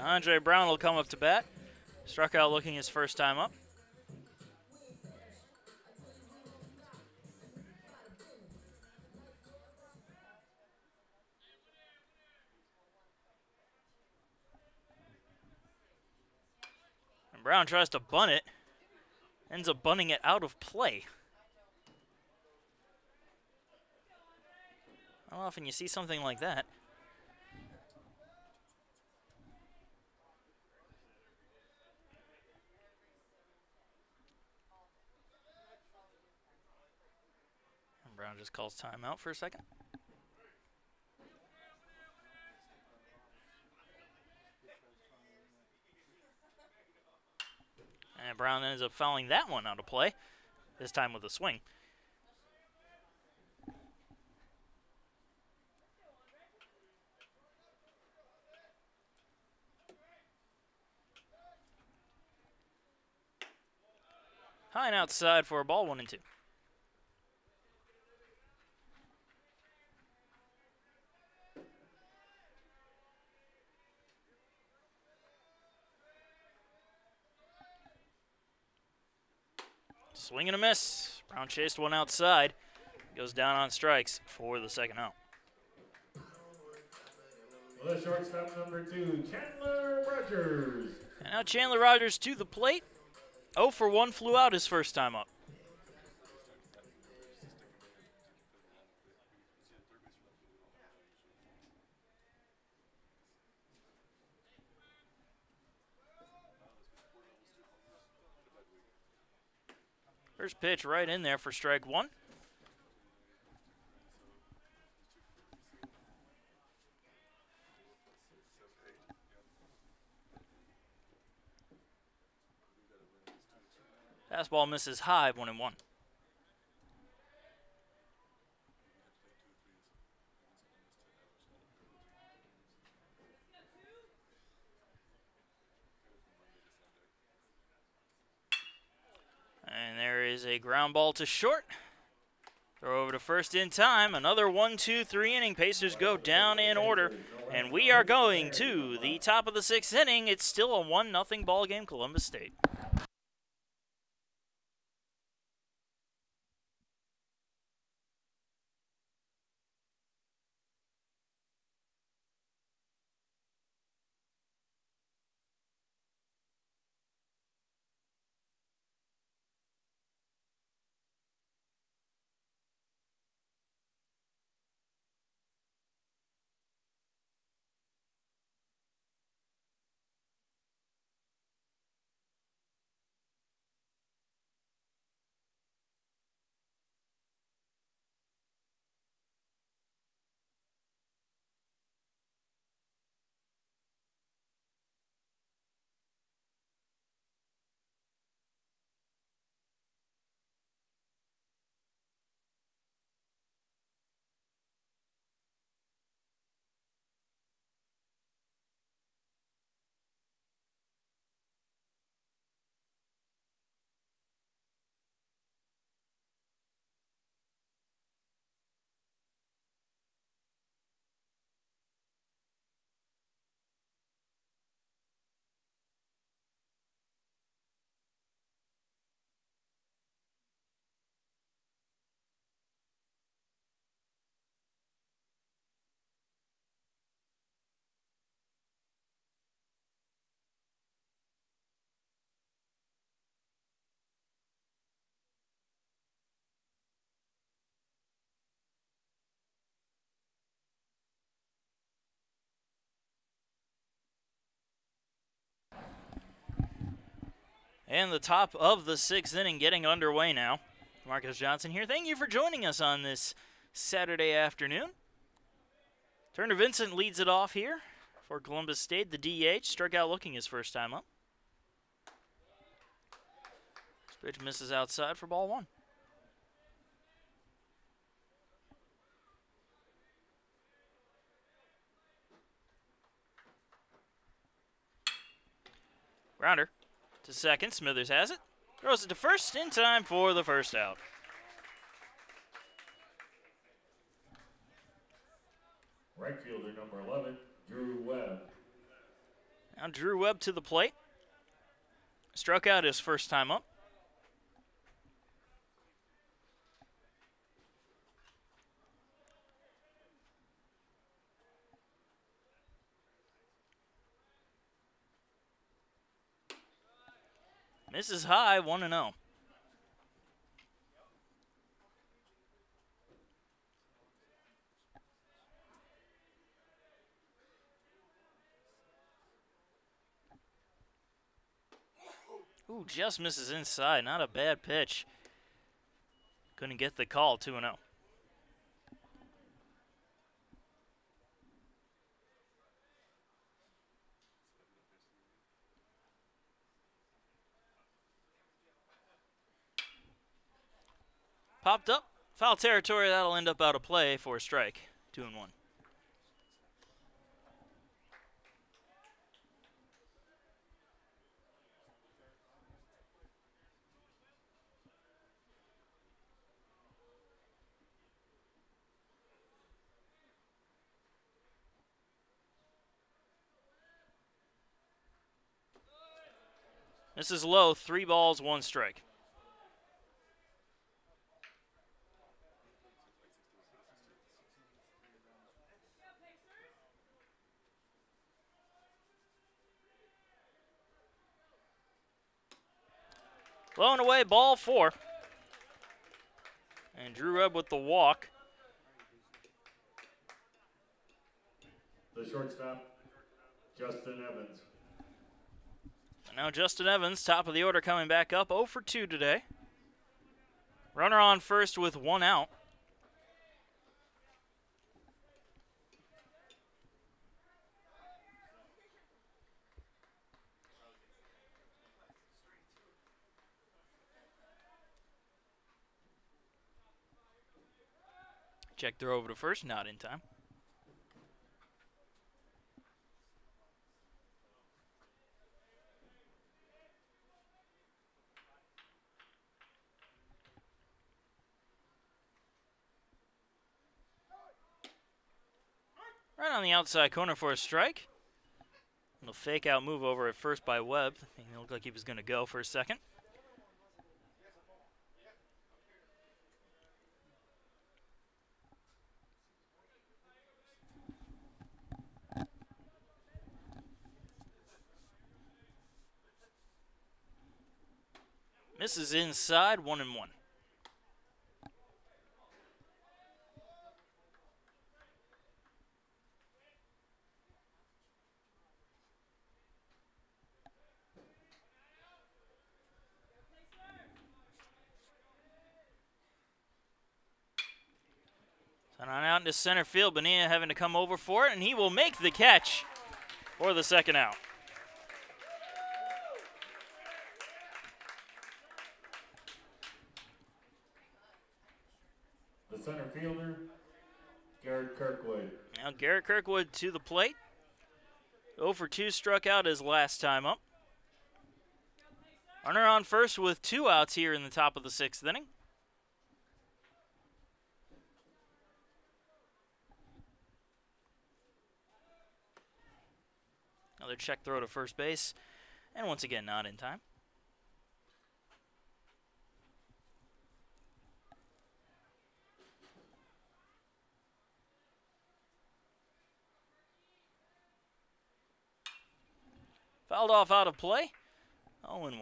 Andre Brown will come up to bat. Struck out looking his first time up. And Brown tries to bunt it. Ends up bunting it out of play. How often you see something like that? And Brown just calls timeout for a second. And Brown ends up fouling that one out of play, this time with a swing. High and outside for a ball, 1-2. Swing and a miss. Brown chased one outside. Goes down on strikes for the second out. Well, the shortstop number 2, Chandler Rogers. And now Chandler Rogers to the plate. 0 for 1, flew out his first time up. First pitch right in there for strike 1. Fastball misses high, 1-1. And there is a ground ball to short. Throw over to first in time. Another 1-2-3 inning. Pacers go down in order. And we are going to the top of the 6th inning. It's still a 1-0 ball game, Columbus State. And the top of the 6th inning getting underway now. Marcus Johnson here. Thank you for joining us on this Saturday afternoon. Turner Vincent leads it off here for Columbus State. The DH struck out looking his first time up. This pitch misses outside for ball 1. Grounder to second. Smithers has it. Throws it to first in time for the first out. Right fielder number 11, Drew Webb. Now Drew Webb to the plate. Struck out his first time up. Misses high, 1-0. Ooh, just misses inside. Not a bad pitch. Couldn't get the call, 2-0. Popped up. Foul territory. That'll end up out of play for a strike. 2-1. This is low. 3 balls, 1 strike. Blown away, ball 4. And Drew Webb with the walk. The shortstop, Justin Evans. And now Justin Evans, top of the order, coming back up. 0 for 2 today. Runner on first with 1 out. Check throw over to first, not in time. Right on the outside corner for a strike. Little fake out move over at first by Webb. It looked like he was going to go for a second. Misses inside, 1-1. Sent on out into center field. Bonilla having to come over for it, and he will make the catch for the second out. The center fielder, Garrett Kirkwood. Now Garrett Kirkwood to the plate. 0 for 2 struck out his last time up. Runner on first with 2 outs here in the top of the 6th inning. Another check throw to first base, and once again not in time. Fouled off out of play, 0-1.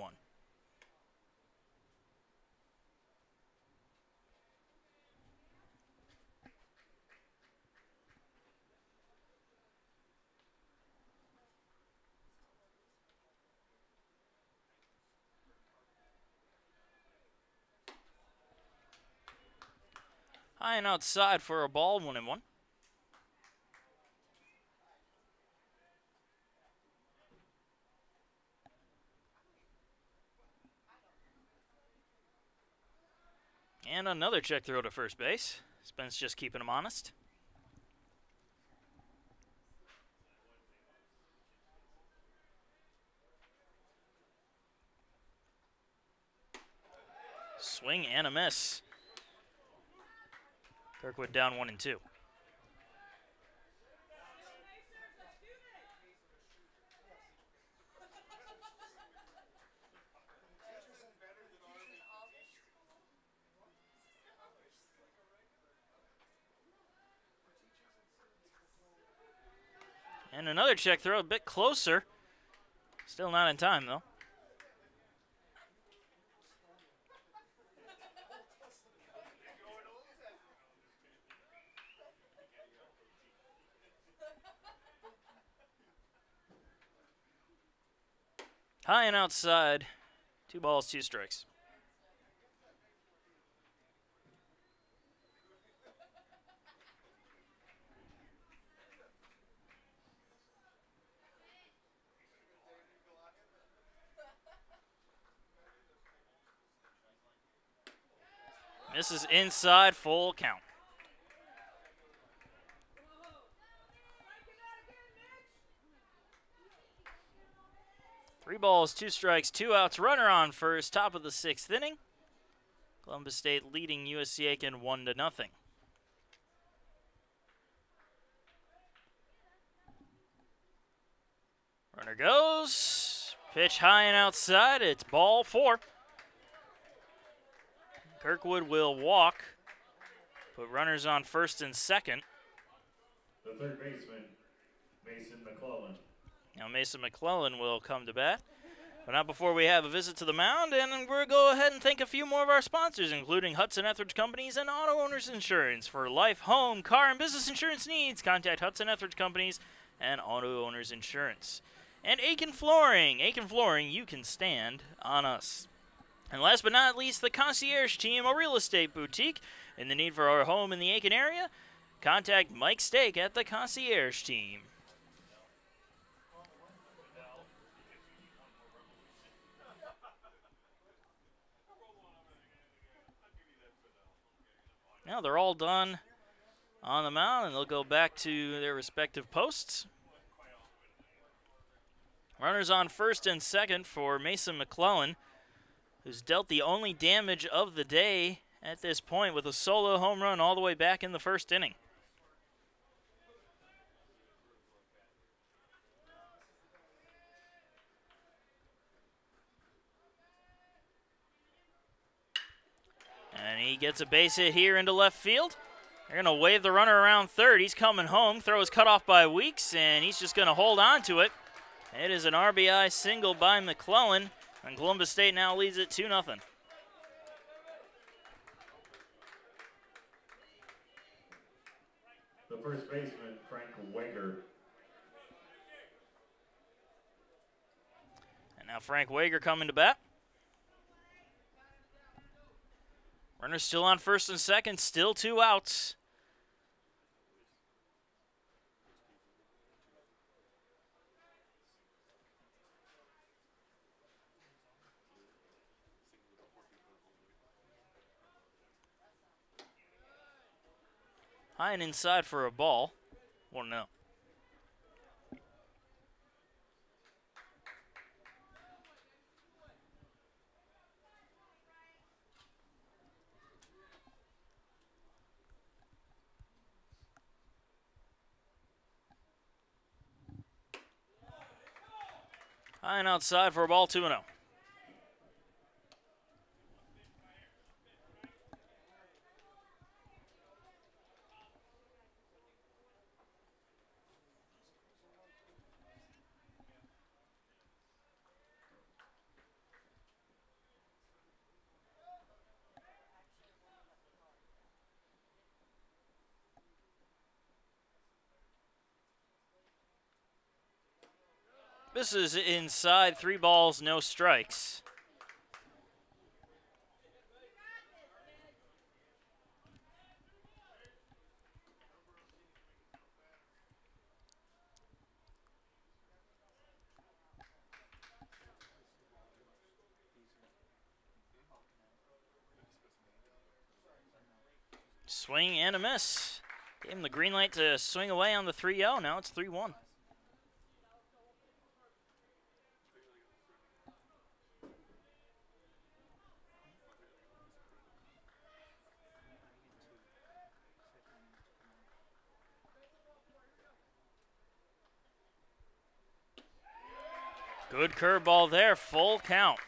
High and outside for a ball, 1-1. And another check throw to first base. Spence just keeping him honest. Swing and a miss. Kirkwood down 1-2. And another check throw, a bit closer. Still not in time, though. High and outside. 2 balls, 2 strikes. Misses inside, full count. Three balls, 2 strikes, 2 outs. Runner on first, top of the 6th inning. Columbus State leading USC Aiken 1-0. Runner goes. Pitch high and outside. It's ball 4. Kirkwood will walk. Put runners on first and second. The third baseman, Mason McClellan. Now Mason McClellan will come to bat. But not before we have a visit to the mound, and we're going to go ahead and thank a few more of our sponsors, including Hudson Etheridge Companies and Auto Owners Insurance. For life, home, car, and business insurance needs, contact Hudson Etheridge Companies and Auto Owners Insurance. And Aiken Flooring. Aiken Flooring, you can stand on us. And last but not least, the Concierge Team, a real estate boutique. In the need for our home in the Aiken area, contact Mike Stake at the Concierge Team. Now they're all done on the mound, and they'll go back to their respective posts. Runners on first and second for Mason McClellan, who's dealt the only damage of the day at this point with a solo home run all the way back in the first inning. And he gets a base hit here into left field. They're going to wave the runner around third. He's coming home. Throw is cut off by Weeks, and he's just going to hold on to it. It is an RBI single by McClellan, and Columbus State now leads it 2-0. The first baseman, Frank Wager. And now Frank Wager coming to bat. Runners still on first and second, still 2 outs. High and inside for a ball. 1-0. High and outside for a ball, 2-0. This is inside, 3 balls, no strikes. Swing and a miss. Gave him the green light to swing away on the 3-0. Now it's 3-1. Good curveball there, full count.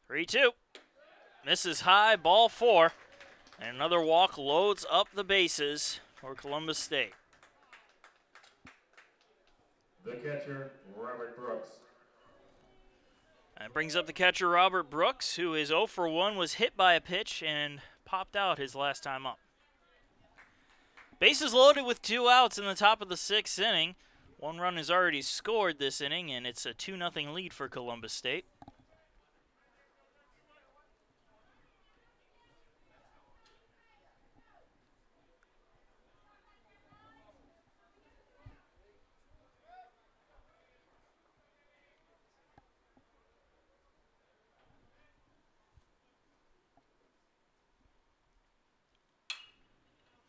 Three-two. Misses high, ball 4. And another walk loads up the bases for Columbus State. The catcher, Robert Brooks. And brings up the catcher, Robert Brooks, who is 0 for 1, was hit by a pitch and popped out his last time up. Bases loaded with 2 outs in the top of the 6th inning. 1 run is already scored this inning, and it's a 2-0 lead for Columbus State.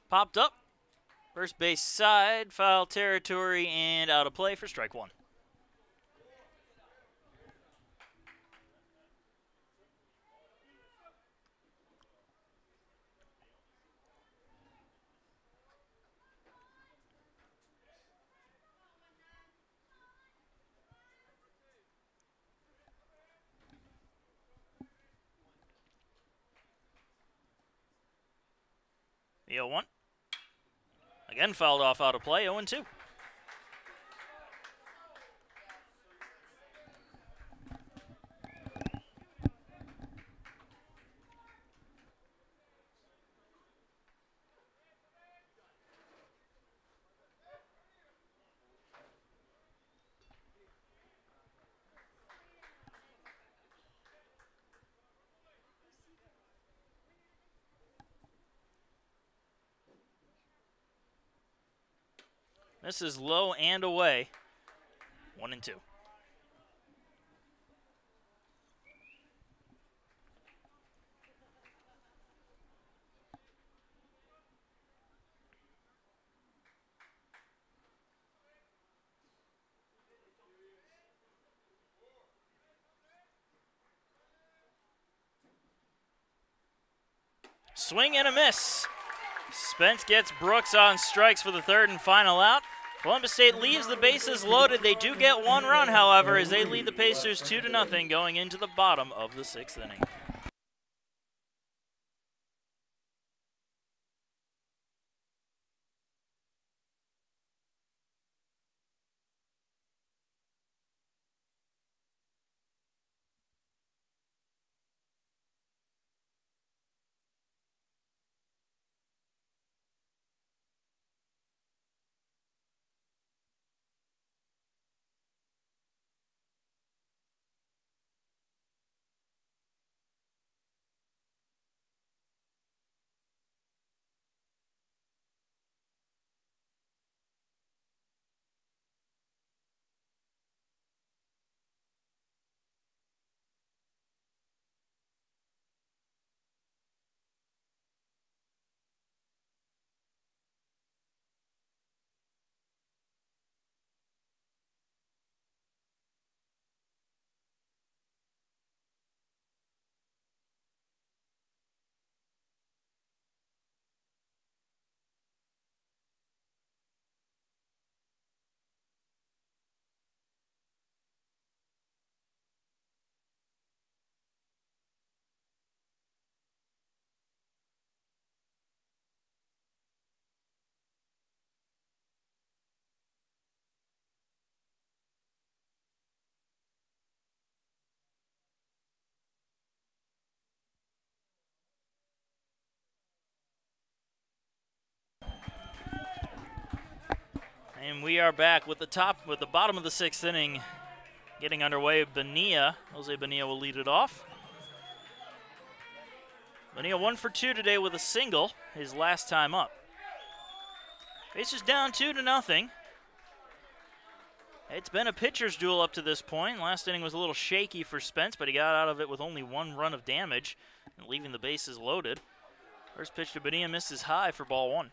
Popped up, first base side, foul territory, and out of play for strike 1. The 0-1. Again fouled off out of play, 0-2. Misses low and away. 1-2. Swing and a miss. Spence gets Brooks on strikes for the third and final out. Columbus State leaves the bases loaded. They do get one run, however, as they lead the Pacers 2-0 going into the bottom of the sixth inning. And we are back with the bottom of the sixth inning getting underway. Jose Bonilla will lead it off. Bonilla 1 for 2 today with a single, his last time up. Pacers down 2-0. It's been a pitcher's duel up to this point. Last inning was a little shaky for Spence, but he got out of it with only 1 run of damage and leaving the bases loaded. First pitch to Bonilla misses high for ball 1.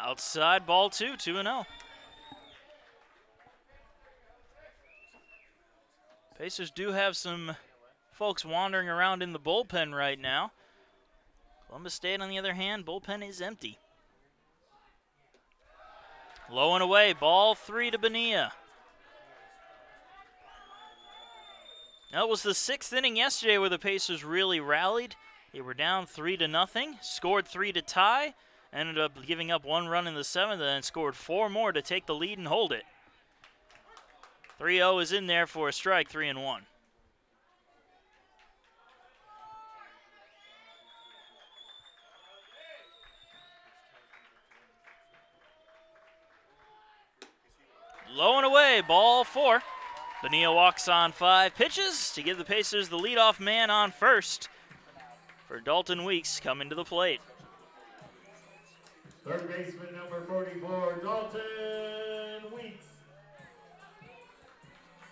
Outside, ball 2, 2-0. Pacers do have some folks wandering around in the bullpen right now. Columbus State, on the other hand, bullpen is empty. Low and away, ball 3 to Bonilla. Now, it was the 6th inning yesterday where the Pacers really rallied. They were down 3-0, scored 3 to tie, ended up giving up 1 run in the 7th, and then scored 4 more to take the lead and hold it. 3-0 is in there for a strike, 3-1. Low and away, ball 4. Bonilla walks on 5 pitches to give the Pacers the leadoff man on first for Dalton Weeks coming to the plate. Third baseman number 44, Dalton Weeks.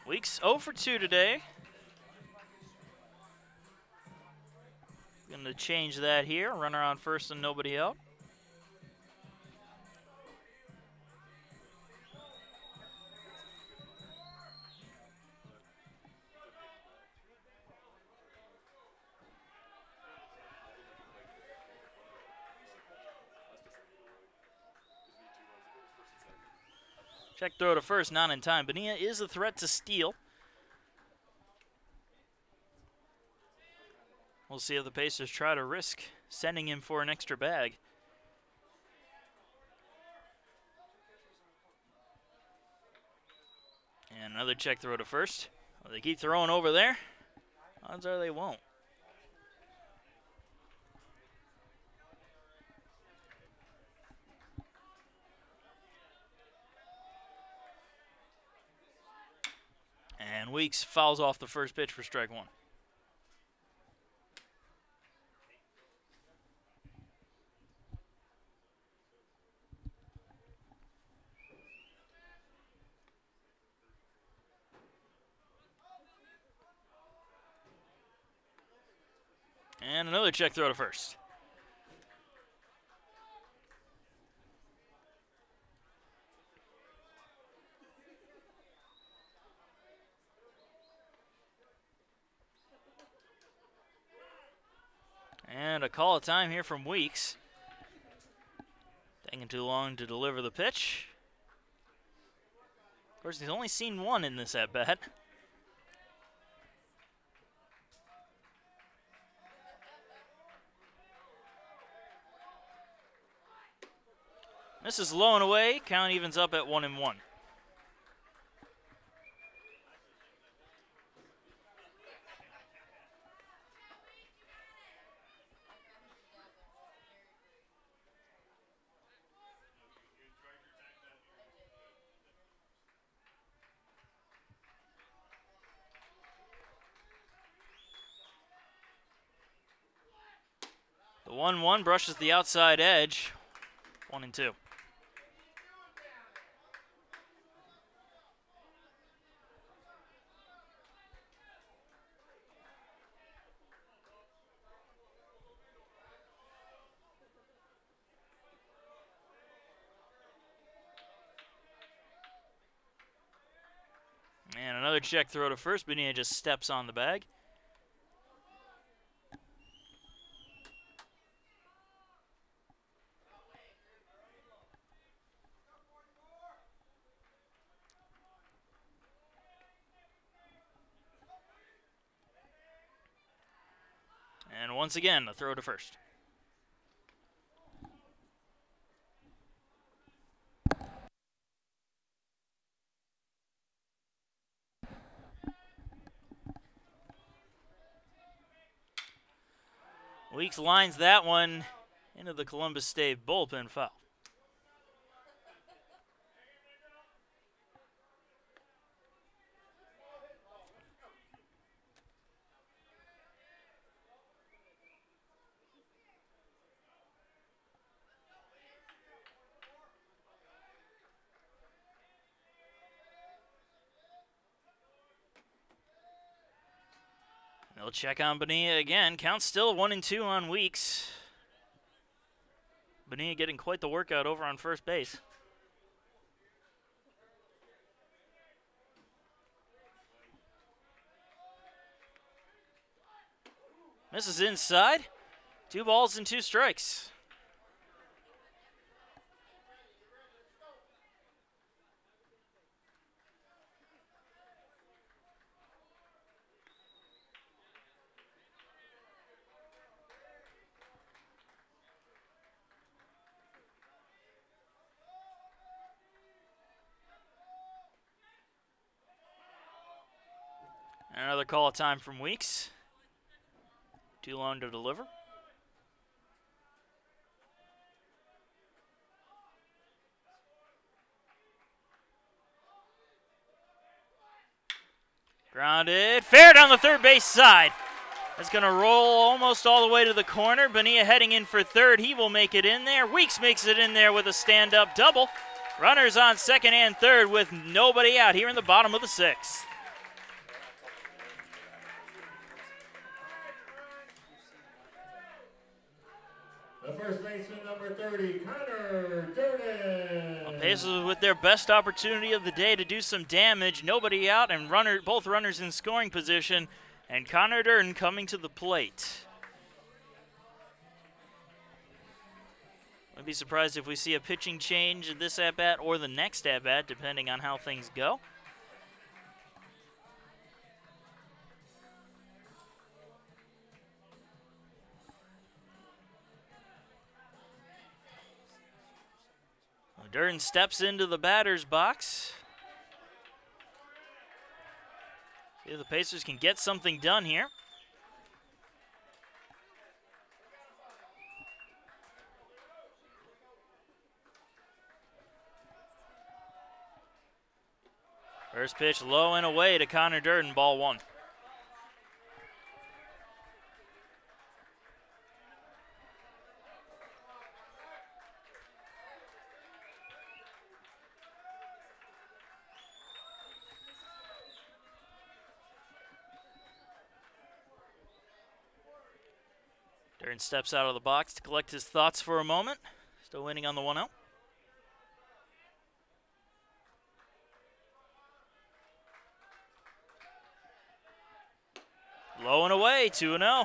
Weeks 0 for 2 today. Going to change that here. Runner on first and nobody out. Check throw to first, not in time. Bonilla is a threat to steal. We'll see if the Pacers try to risk sending him for an extra bag. And another check throw to first. Well, they keep throwing over there. Odds are they won't. And Weeks fouls off the first pitch for strike one. And another check throw to first. And a call of time here from Weeks. Taking too long to deliver the pitch. Of course, he's only seen one in this at-bat. This is low and away. Count evens up at 1-1. The 1-1 brushes the outside edge. 1-2. And another check throw to first. Bonilla just steps on the bag. And once again, a throw to first. Weeks lines that one into the Columbus State bullpen foul. They'll check on Bonilla again. Count still 1-2 on Weeks. Bonilla getting quite the workout over on first base. Misses inside. 2 balls and 2 strikes. Another call of time from Weeks. Too long to deliver. Grounded. Fair down the third base side. That's going to roll almost all the way to the corner. Bonilla heading in for third. He will make it in there. Weeks makes it in there with a stand-up double. Runners on second and third with nobody out here in the bottom of the sixth. The first baseman, number 30, Connor Durden. Well, Pacers with their best opportunity of the day to do some damage. Nobody out and both runners in scoring position. And Connor Durden coming to the plate. I'd be surprised if we see a pitching change in this at-bat or the next at-bat, depending on how things go. Durden steps into the batter's box. See if the Pacers can get something done here. First pitch low and away to Connor Durden, ball 1. Durden steps out of the box to collect his thoughts for a moment. Still waiting on the 1-0. Low and away, 2-0.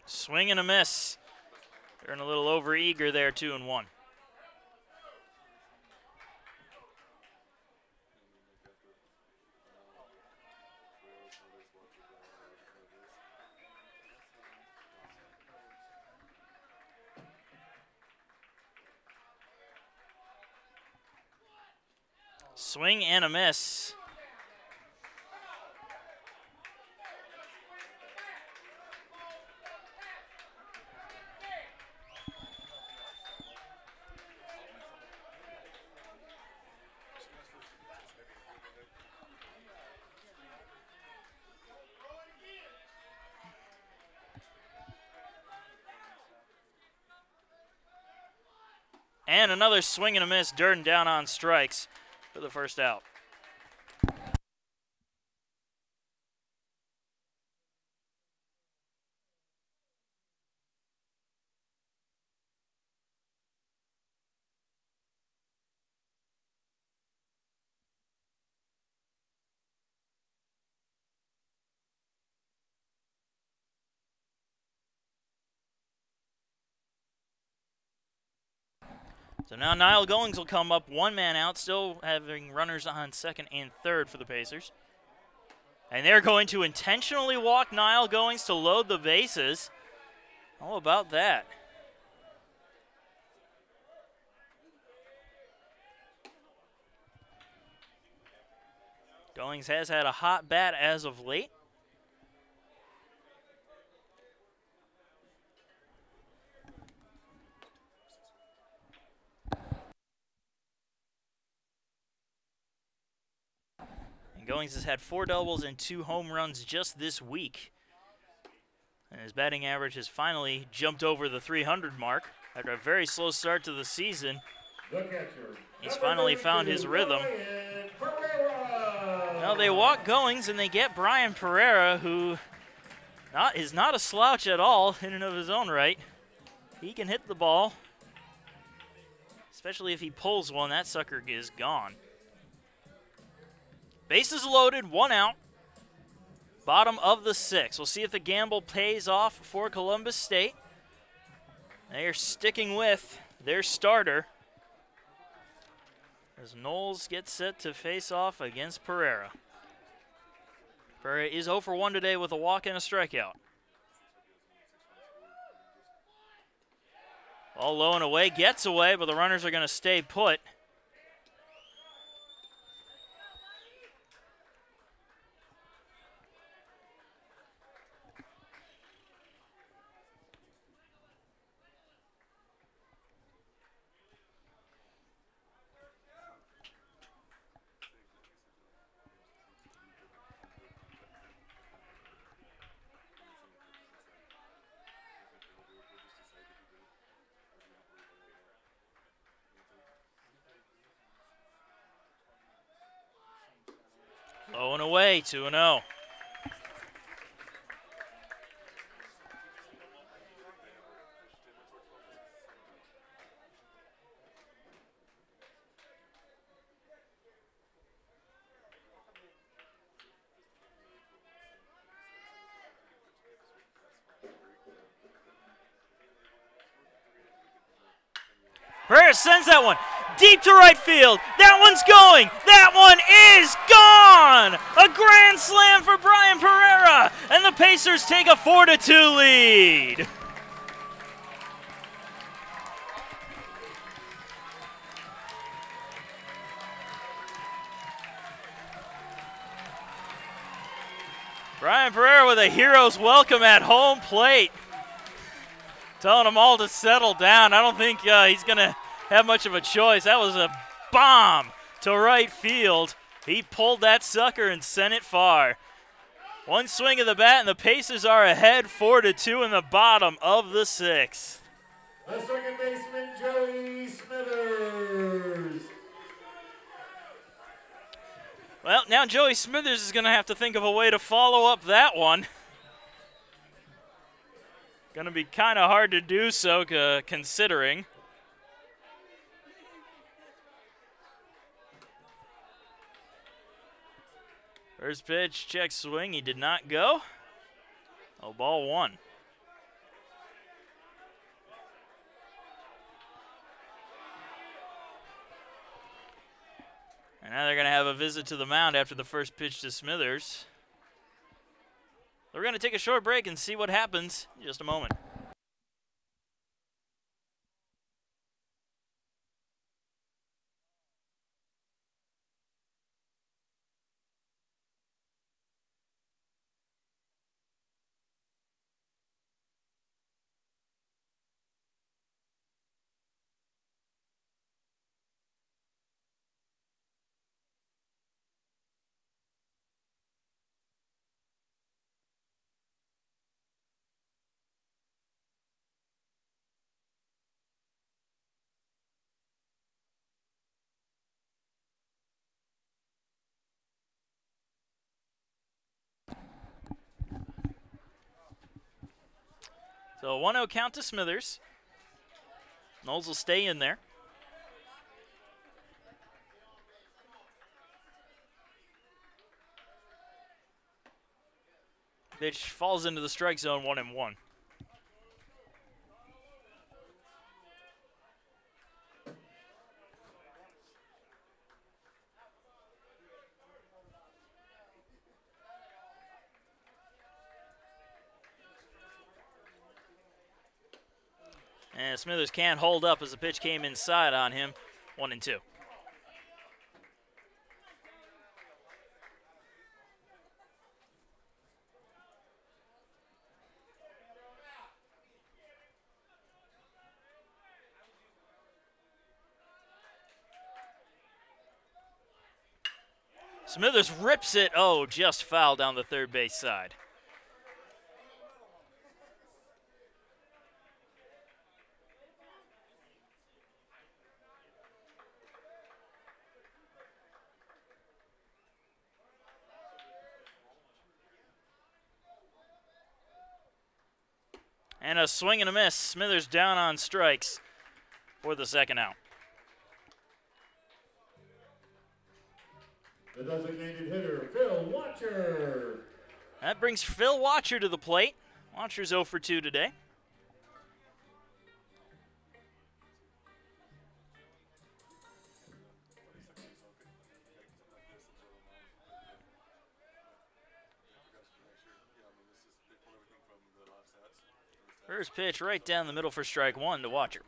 Swing and a miss. They're a little over eager there, 2-1. Swing and a miss. And another swing and a miss. Durden down on strikes for the first out. So now Niall Goings will come up, 1 man out, still having runners on second and third for the Pacers. And they're going to intentionally walk Niall Goings to load the bases. How about that? Goings has had a hot bat as of late. Goings has had 4 doubles and 2 home runs just this week. And his batting average has finally jumped over the 300 mark after a very slow start to the season. He's finally found his rhythm. Now they walk Goings and they get Brian Pereira, who is not a slouch at all in and of his own right. He can hit the ball, especially if he pulls one. That sucker is gone. Bases loaded, 1 out. Bottom of the 6th. We'll see if the gamble pays off for Columbus State. They are sticking with their starter as Knowles gets set to face off against Pereira. Pereira is 0 for 1 today with a walk and a strikeout. Ball low and away, gets away, but the runners are going to stay put. Low and away, 2-0. Pereira sends that one deep to right field. That one's going. That one is gone. A grand slam for Brian Pereira. And the Pacers take a 4-2 lead. Brian Pereira with a hero's welcome at home plate. Telling them all to settle down. I don't think he's going to have much of a choice. That was a bomb to right field. He pulled that sucker and sent it far. One swing of the bat, and the Pacers are ahead 4-2 in the bottom of the sixth. The second baseman, Joey Smithers. Well, now Joey Smithers is going to have to think of a way to follow up that one. Going to be kind of hard to do so, considering. First pitch, check swing. He did not go. Oh, ball one. And now they're going to have a visit to the mound after the first pitch to Smithers. We're going to take a short break and see what happens in just a moment. So 1-0 count to Smithers. Knowles will stay in there. Pitch falls into the strike zone, 1-1. And Smithers can't hold up as the pitch came inside on him, 1-2. Smithers rips it. Oh, just foul down the third base side. And a swing and a miss. Smithers down on strikes for the second out. The designated hitter, Phil Watcher. That brings Phil Watcher to the plate. Watcher's 0 for 2 today. First pitch right down the middle for strike one to Watcher.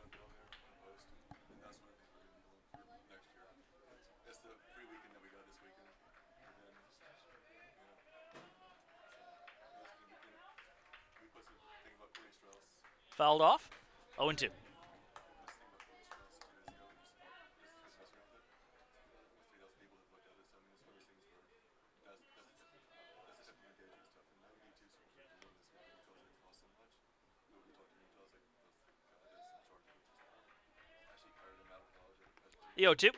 Fouled off, 0-2. The 0-2.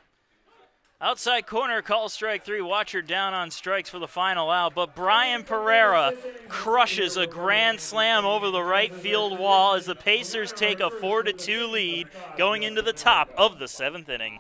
Outside corner, call strike three. Watcher down on strikes for the final out, but Brian Pereira crushes a grand slam over the right field wall as the Pacers take a 4-2 lead going into the top of the seventh inning.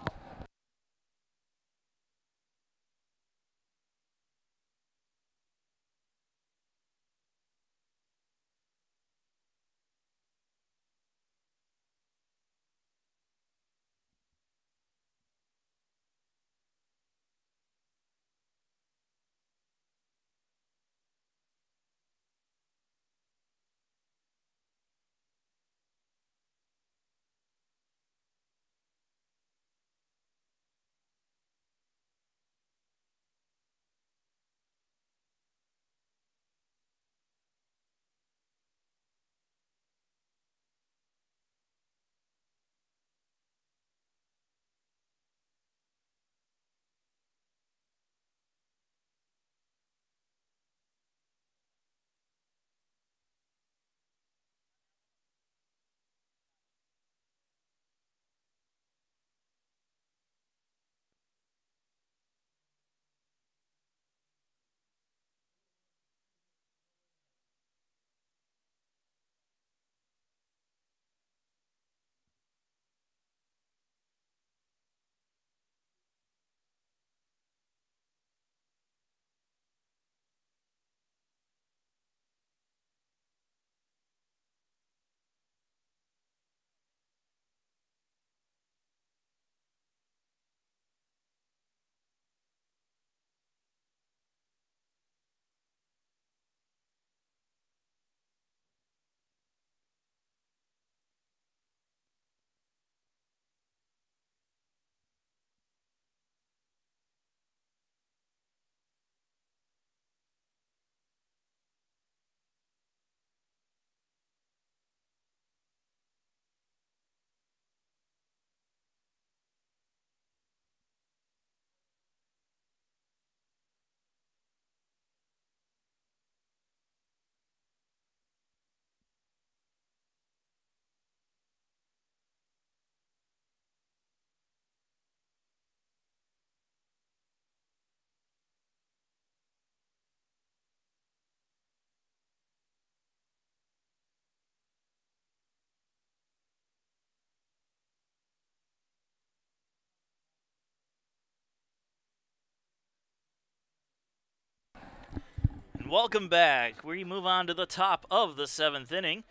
Welcome back. We move on to the top of the 7th inning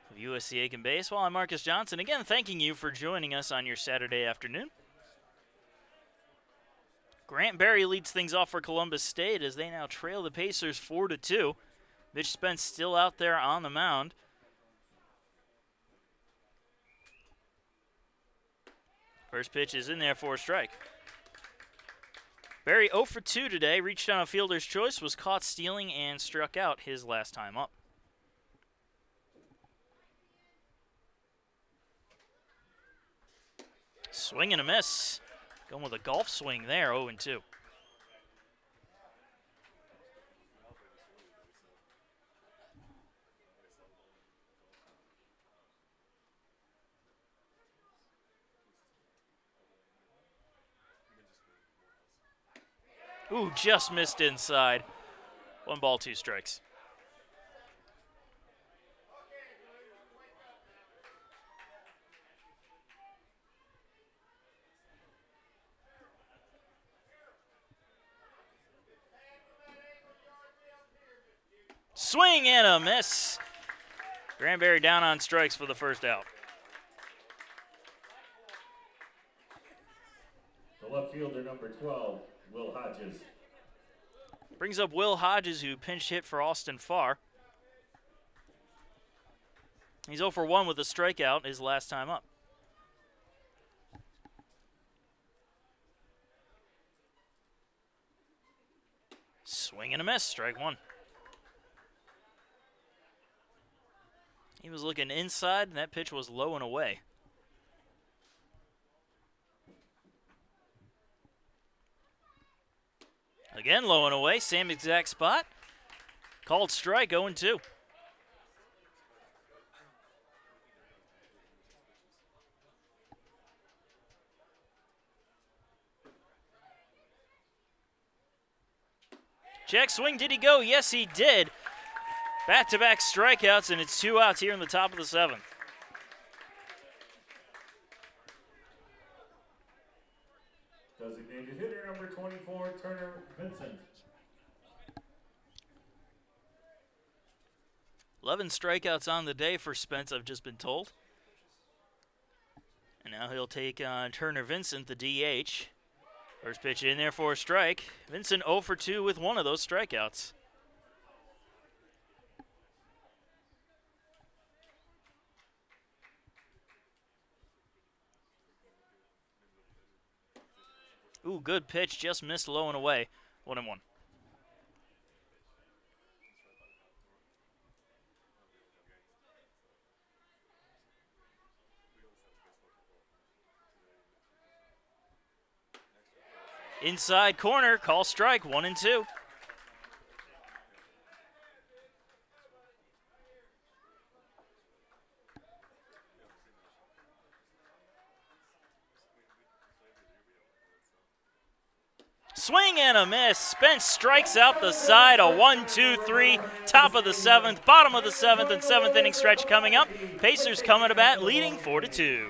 of USC Aiken Baseball. I'm Marcus Johnson, again thanking you for joining us on your Saturday afternoon. Grant Berry leads things off for Columbus State as they now trail the Pacers 4-2. Mitch Spence still out there on the mound. First pitch is in there for a strike. Berry 0 for 2 today, reached on a fielder's choice, was caught stealing, and struck out his last time up. Swing and a miss. Going with a golf swing there, 0-2. Ooh, just missed inside. 1 ball, 2 strikes. Swing and a miss. Grant Berry down on strikes for the first out. The left fielder, number 12, Will Hodges. Brings up Will Hodges, who pinch hit for Austin Farr. He's 0 for 1 with a strikeout his last time up. Swing and a miss, strike 1. He was looking inside, and that pitch was low and away. Again, low and away, same exact spot. Called strike, 0-2. Check swing, did he go? Yes, he did. Back-to-back strikeouts, and it's 2 outs here in the top of the 7th. Designated hitter, number 24, Turner Vincent. 11 strikeouts on the day for Spence, I've just been told. And now he'll take on Turner Vincent, the DH. First pitch in there for a strike. Vincent 0 for 2 with 1 of those strikeouts. Ooh, good pitch, just missed low and away. 1-1. Inside corner, call strike, 1-2. Swing and a miss. Spence strikes out the side. A 1-2-3. Top of the 7th, bottom of the 7th, and 7th inning stretch coming up. Pacers coming to bat, leading 4-2.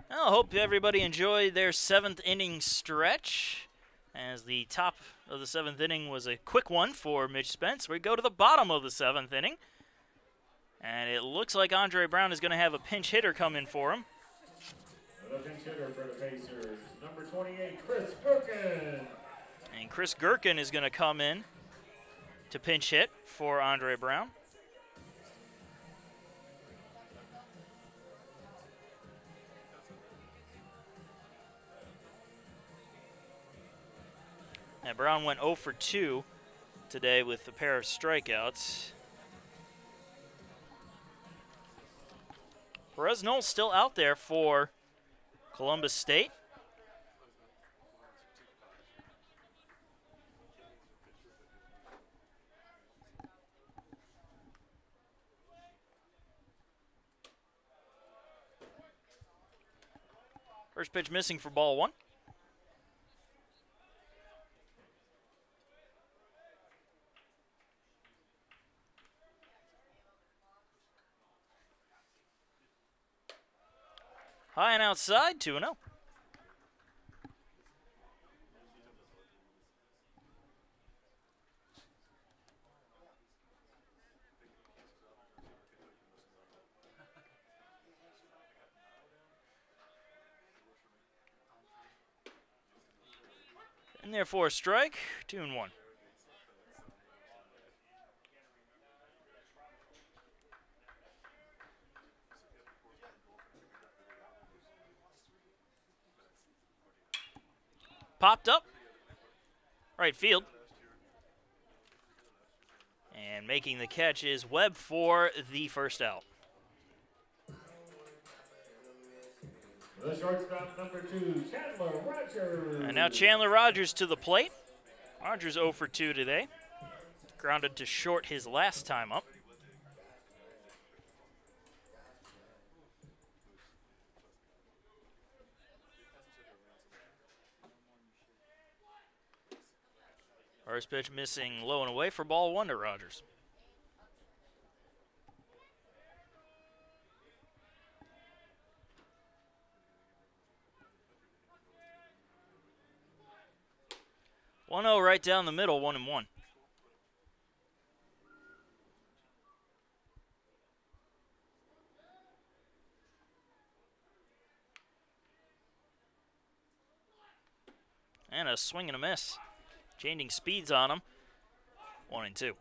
I hope everybody enjoyed their 7th inning stretch, as the top of the 7th inning was a quick one for Mitch Spence. We go to the bottom of the 7th inning, and it looks like Andre Brown is going to have a pinch hitter come in for him. The pinch hitter for the Pacers, number 28, Chris Gherkin. And Chris Gherkin is going to come in to pinch hit for Andre Brown. And Brown went 0 for 2 today with a pair of strikeouts. Perez Knoll still out there for Columbus State. First pitch missing for ball one. High and outside, 2-0. In there for a strike, 2-1. Popped up, right field. And making the catch is Webb for the first out. The shortstop, number 2, Chandler Rogers. And now Chandler Rogers to the plate. Rogers 0 for 2 today. Grounded to short his last time up. First pitch missing low and away for ball one to Rogers. One 0 right down the middle, 1-1. And a swing and a miss. Changing speeds on him. 1-2.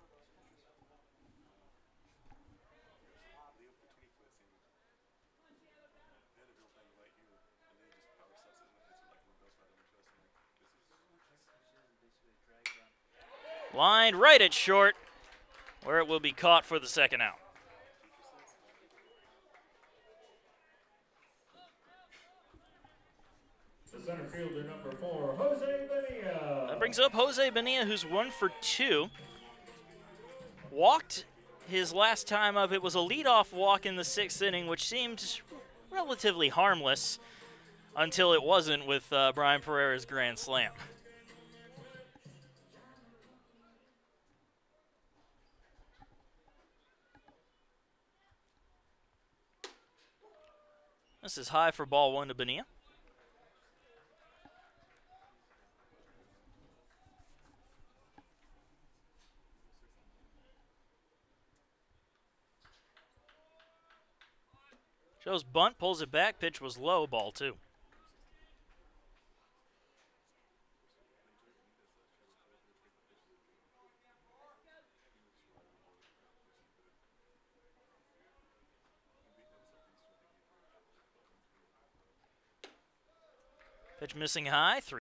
Lined right at short, where it will be caught for the second out. The center fielder, number 4, Jose Bonilla. That brings up Jose Bonilla, who's 1 for 2. Walked his last time up. It was a leadoff walk in the 6th inning, which seemed relatively harmless until it wasn't with Brian Pereira's grand slam. This is high for ball one to Bonilla. Shows bunt, pulls it back, pitch was low, ball two. Pitch missing high, 3.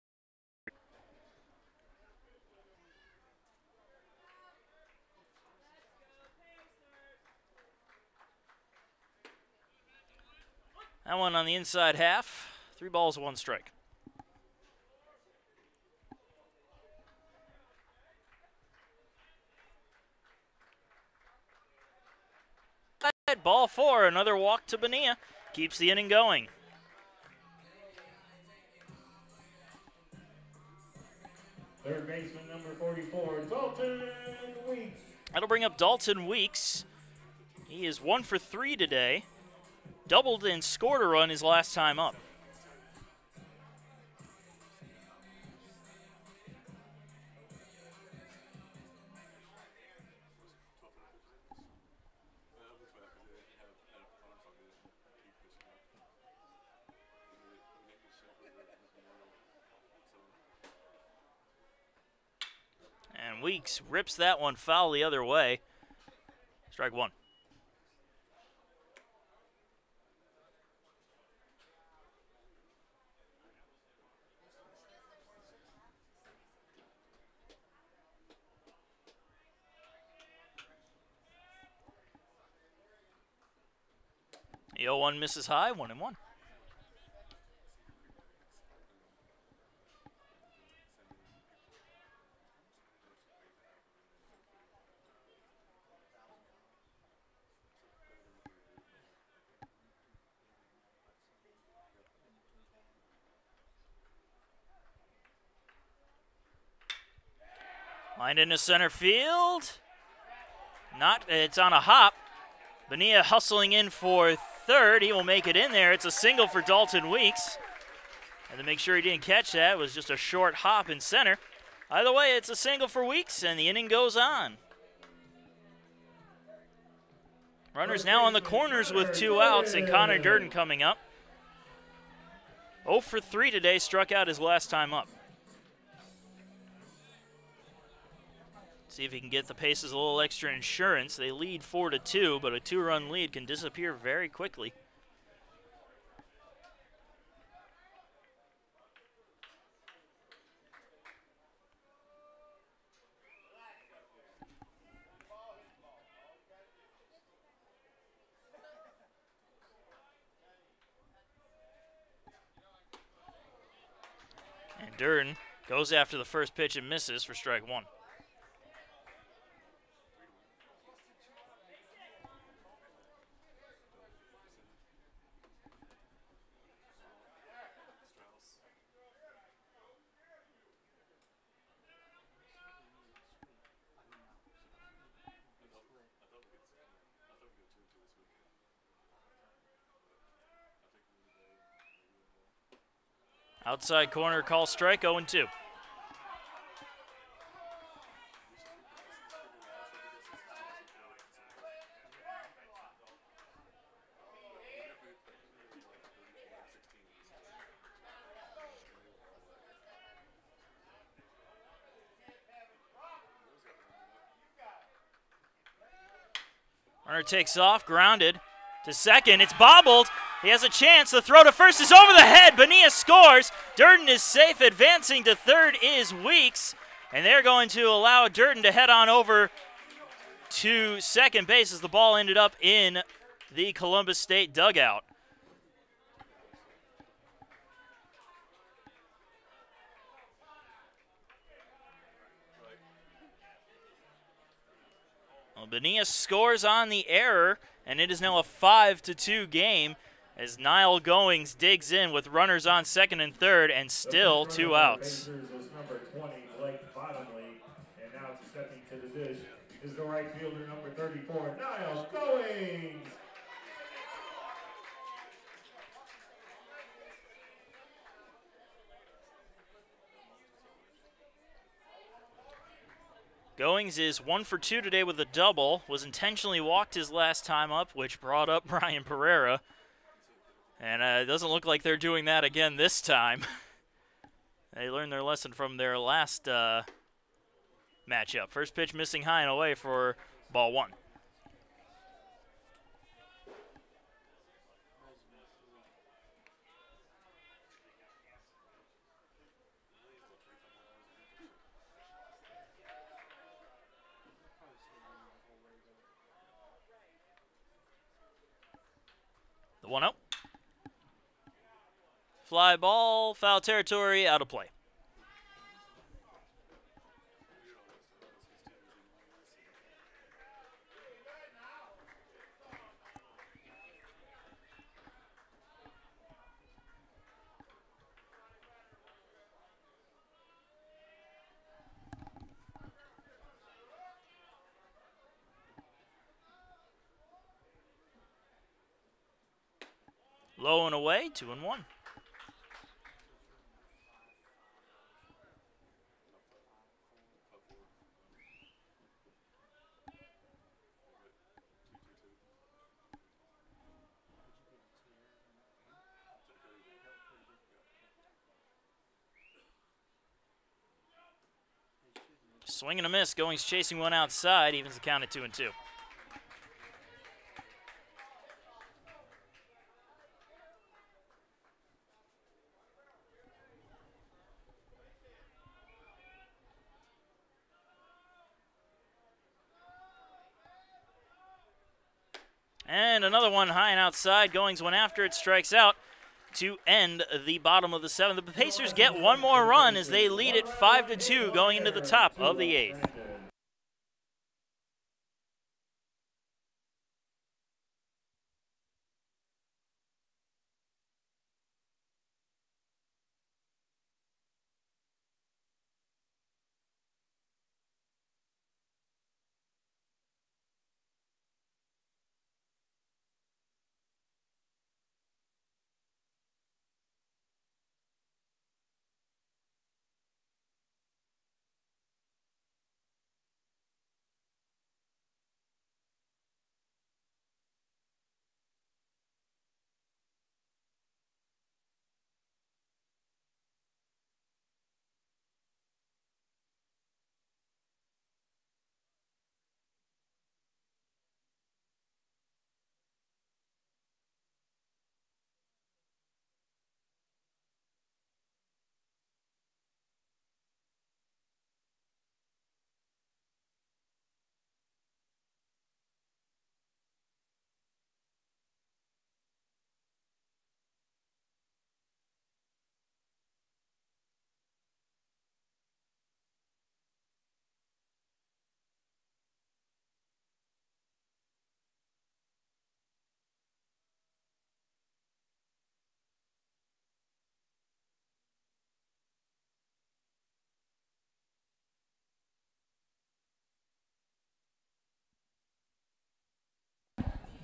That one on the inside half. 3 balls, 1 strike. Ball 4, another walk to Bonilla. Keeps the inning going. Third baseman, number 44, Dalton Weeks. That'll bring up Dalton Weeks. He is 1 for 3 today. Doubled and scored a run his last time up. And Weeks rips that one foul the other way. Strike one. The 0-1 misses high, 1-1. Lined into center field. It's on a hop. Bonilla hustling in for third. He will make it in there. It's a single for Dalton Weeks. And to make sure he didn't catch that, it was just a short hop in center. Either way, it's a single for Weeks, and the inning goes on. Runners now on the corners with 2 outs, and Connor Durden coming up. 0 for 3 today, struck out his last time up. See if he can get the Pacers a little extra insurance. They lead 4-2, but a 2-run lead can disappear very quickly. And Durden goes after the first pitch and misses for strike one. Outside corner call strike, 0-2. Runner takes off, grounded to second. It's bobbled. He has a chance. The throw to first is over the head. Bonilla scores. Durden is safe. Advancing to third is Weeks. And they're going to allow Durden to head on over to second base as the ball ended up in the Columbus State dugout. Well, Bonilla scores on the error, and it is now a 5-2 game as Niall Goings digs in with runners on second and third and still 2 outs. Is number 20, Blake Bottomley, and now stepping to the dish is the right fielder, number 34, Niall Goings. Goings is 1 for 2 today with a double. Was intentionally walked his last time up, which brought up Brian Pereira. And it doesn't look like they're doing that again this time. They learned their lesson from their last matchup. First pitch missing high and away for ball one. The 1-0. Fly ball, foul territory, out of play. Low and away, 2-1. Swing and a miss. Goings chasing one outside. Evens the count at 2-2. And another one high and outside. Goings went after it, strikes out to end the bottom of the 7th. The Pacers get one more run as they lead it 5-2 going into the top of the 8th.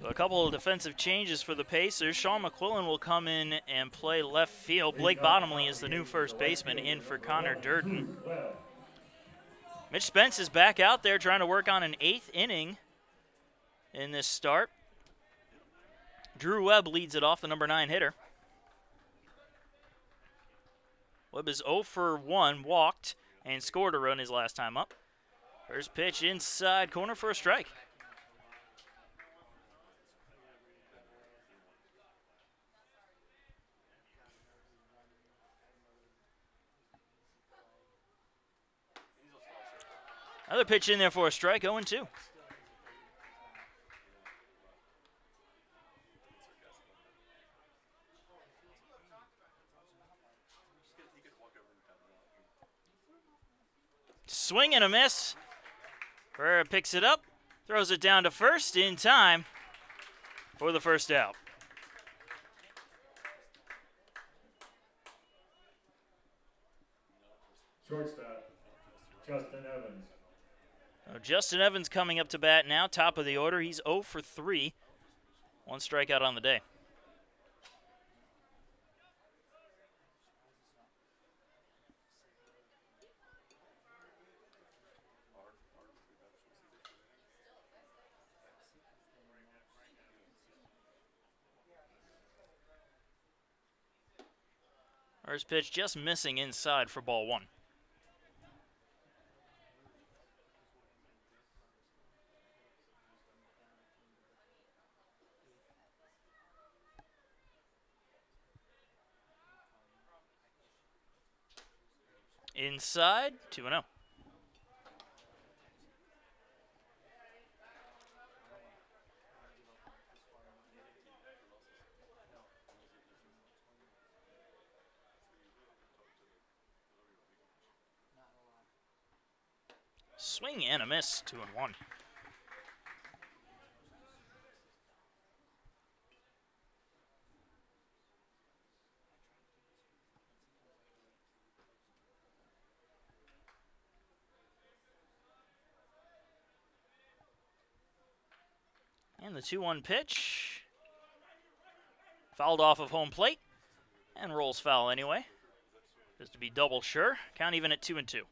A couple of defensive changes for the Pacers. Sean McQuillan will come in and play left field. Blake Bottomley is the new first baseman in for Connor Durden. Mitch Spence is back out there trying to work on an 8th inning in this start. Drew Webb leads it off, the number 9 hitter. Webb is 0 for 1, walked, and scored a run his last time up. First pitch inside corner for a strike. Another pitch in there for a strike, 0-2. Swing and a miss. Pereira picks it up, throws it down to first in time for the first out. Shortstop, Justin Evans. Justin Evans coming up to bat now, top of the order. He's 0 for 3. 1 strikeout on the day. First pitch just missing inside for ball 1. Inside, 2-0. Swing and a miss, 2-1. And the 2-1 pitch. Fouled off of home plate and rolls foul anyway. Just to be double sure. Count even at 2-2.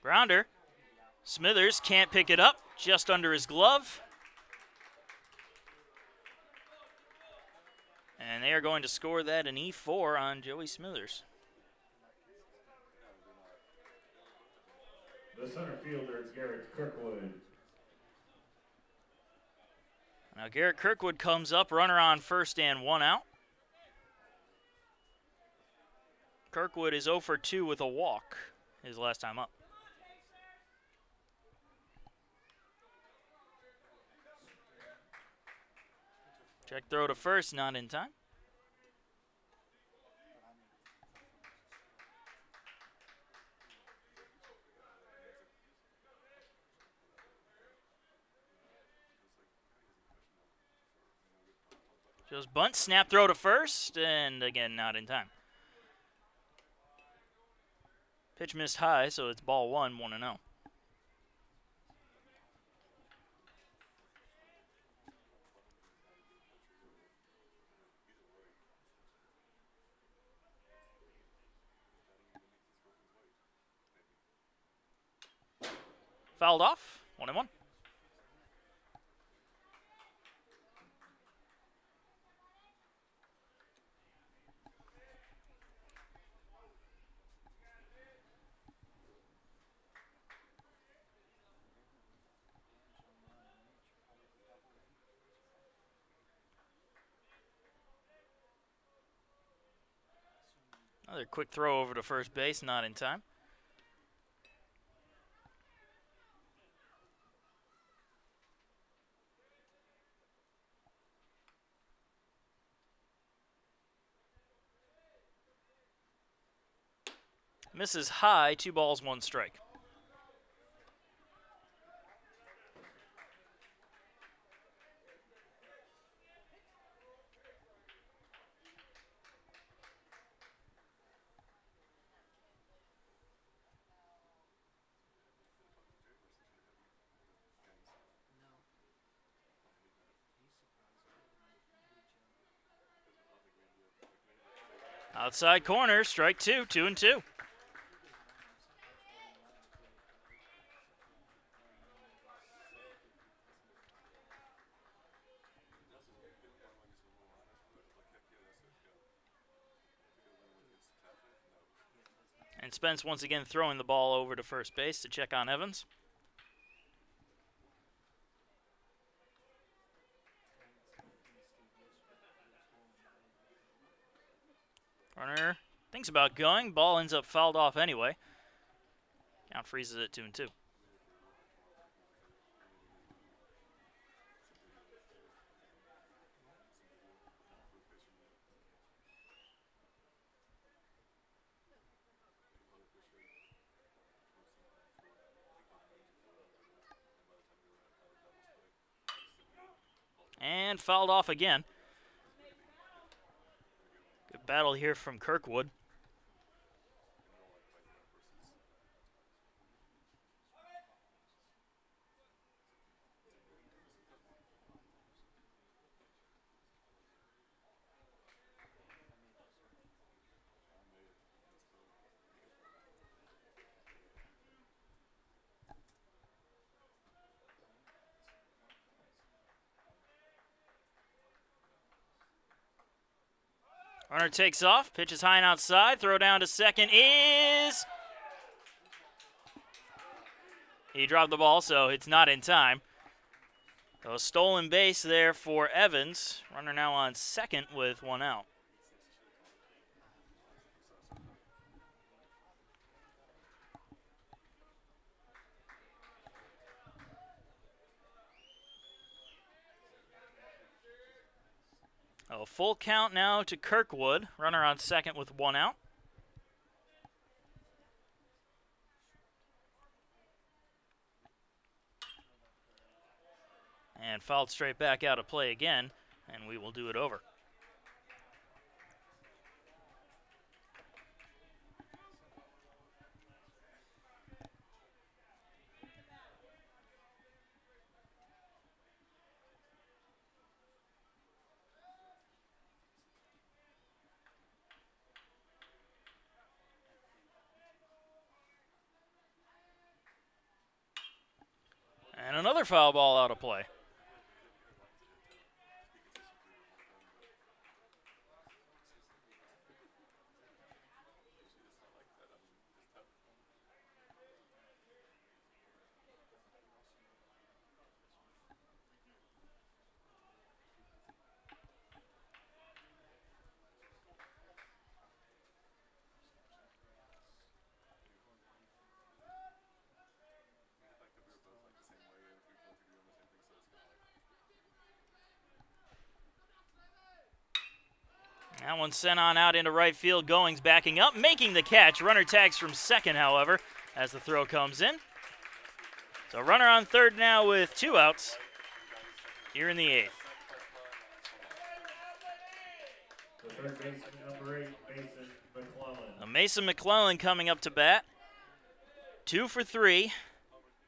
Grounder. Smithers can't pick it up, just under his glove. And they are going to score that an E4 on Joey Smithers. The center fielder is Garrett Kirkwood. Now Garrett Kirkwood comes up, runner on first and 1 out. Kirkwood is 0 for 2 with a walk his last time up. Check throw to first, not in time. Shows bunt, snap throw to first, and again, not in time. Pitch missed high, so it's ball 1, 1-0. Fouled off, 1-1. Another quick throw over to first base, not in time. Misses high, 2 balls, 1 strike. Outside corner, strike 2, 2-2. And Spence once again throwing the ball over to first base to check on Evans. Runner thinks about going. Ball ends up fouled off anyway. Count freezes at 2-2. And fouled off again. Good battle here from Kirkwood. Runner takes off, pitches high and outside, throw down to second is... He dropped the ball, so it's not in time. So a stolen base there for Evans. Runner now on second with 1 out. A full count now to Kirkwood. Runner on second with 1 out. And fouled straight back out of play again, and we will do it over. another foul ball out of play. That one sent on out into right field. Goings backing up, making the catch. Runner tags from second, however, as the throw comes in. So runner on third now with 2 outs here in the 8th. The third baseman, number 8, Mason McClellan. Mason McClellan coming up to bat. 2 for 3.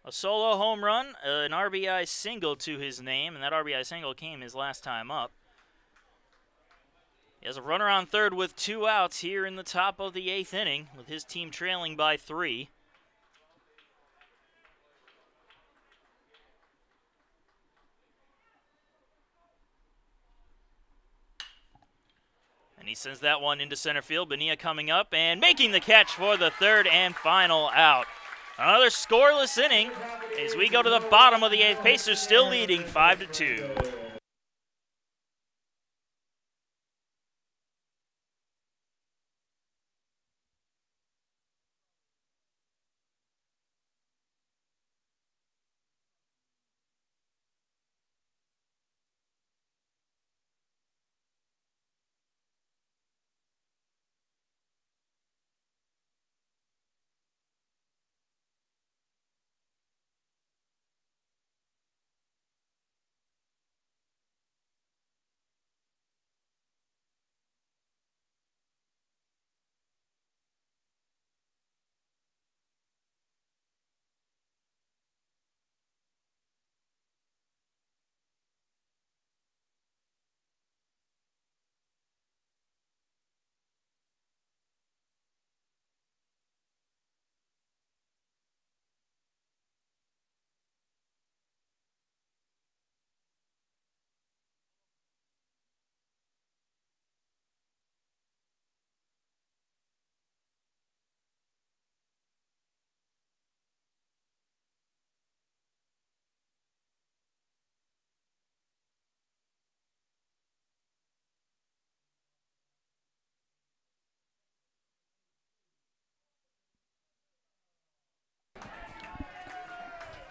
A solo home run, an RBI single to his name, and that RBI single came his last time up. He has a runner on third with 2 outs here in the top of the 8th inning, with his team trailing by 3. And he sends that one into center field. Bonilla coming up and making the catch for the third and final out. Another scoreless inning as we go to the bottom of the 8th. Pacers still leading 5-2.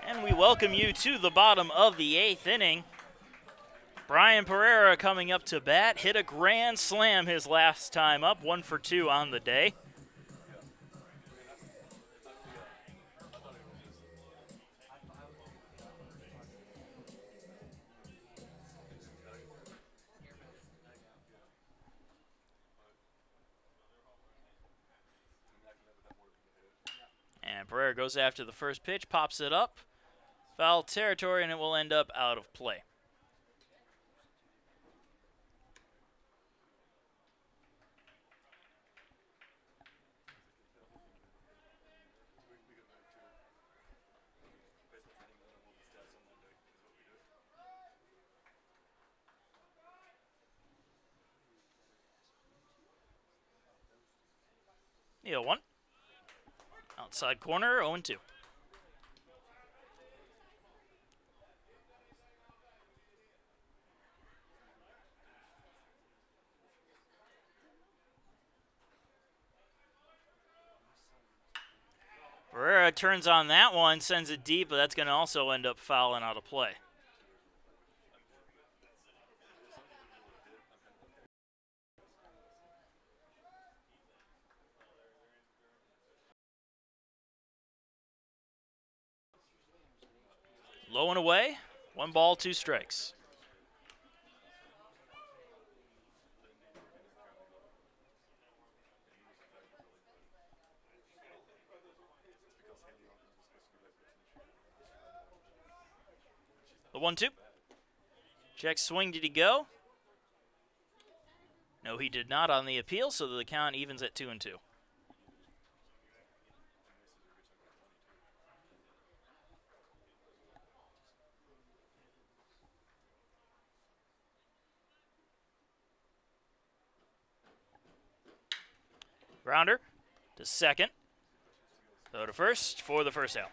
And we welcome you to the bottom of the 8th inning. Brian Pereira coming up to bat, hit a grand slam his last time up, 1 for 2 on the day. And Pereira goes after the first pitch, pops it up. Foul territory, and it will end up out of play. The 0-1. Outside corner, 0-2. Pereira turns on that one, sends it deep, but that's going to also end up fouling out of play. Low and away, 1 ball, 2 strikes. The 1-2. Check swing, did he go? No, he did not on the appeal, so the count evens at 2-2. Grounder to second. Throw to first for the first out.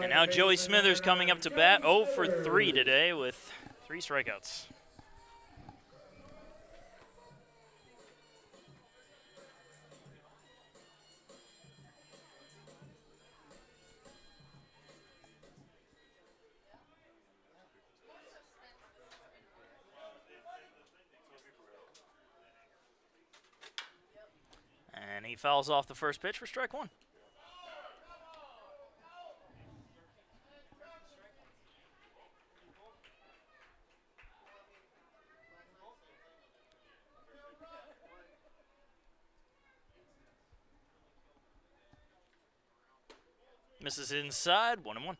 And now Joey Smithers coming up to bat, 0 for 3 today with 3 strikeouts. And he fouls off the first pitch for strike 1. Misses inside, 1-1.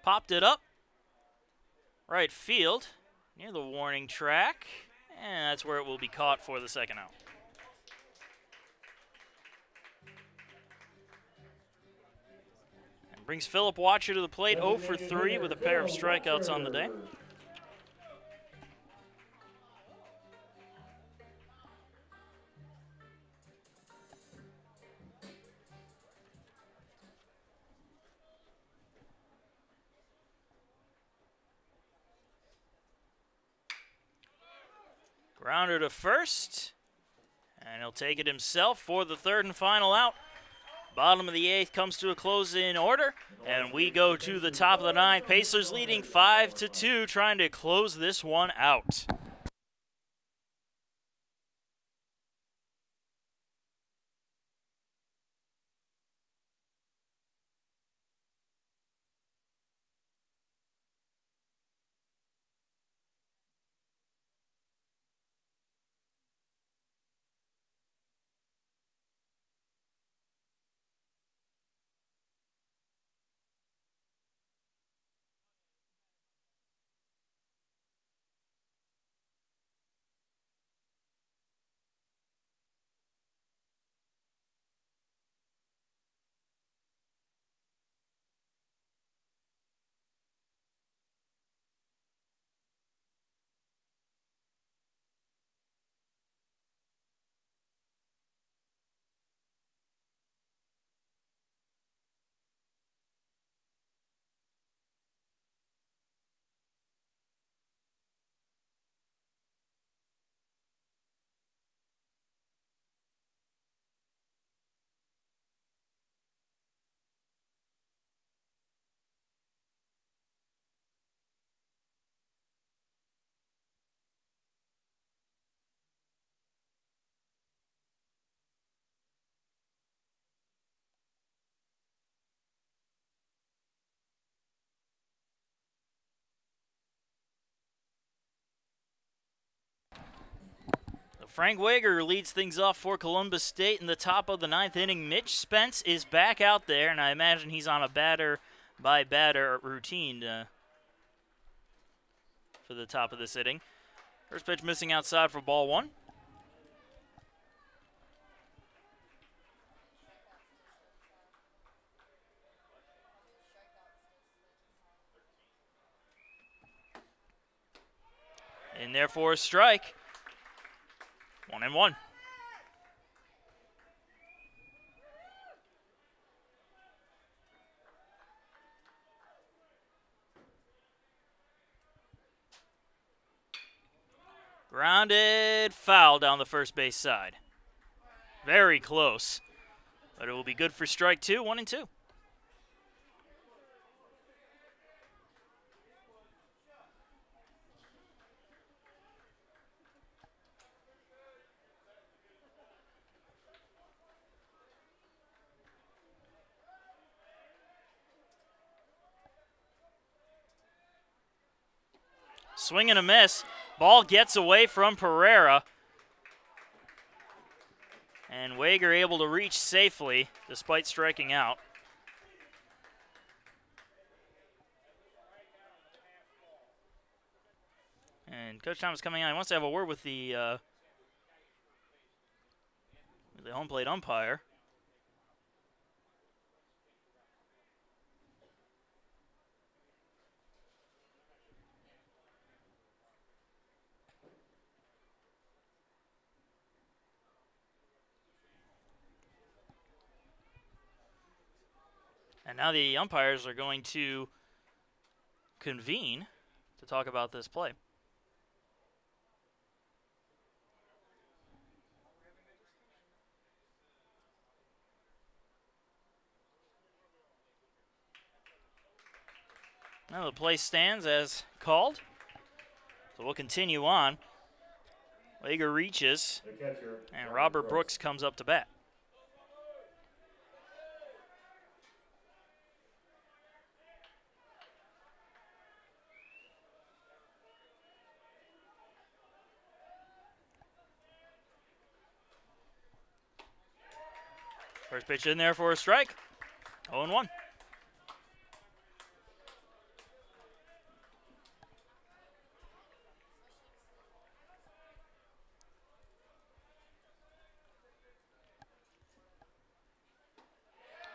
Popped it up. Right field, near the warning track. And that's where it will be caught for the second out. And brings Philip Watcher to the plate, 0 for 3 with a pair of strikeouts on the day. Grounder to first, and he'll take it himself for the third and final out. Bottom of the 8th comes to a close in order, and we go to the top of the 9th. Pacers leading 5-2, trying to close this one out. Frank Wager leads things off for Columbus State in the top of the 9th inning. Mitch Spence is back out there, and I imagine he's on a batter-by-batter routine for the top of this inning. First pitch missing outside for ball 1. In there for a strike. 1-1. Grounded foul down the first base side. Very close, but it will be good for strike 2, 1-2. Swing and a miss. Ball gets away from Pereira. And Wager able to reach safely despite striking out. And Coach Thomas coming out. He wants to have a word with the home plate umpire. And now the umpires are going to convene to talk about this play. Now the play stands as called. So we'll continue on. Lager reaches, and Robert Brooks comes up to bat. First pitch in there for a strike. 0-1.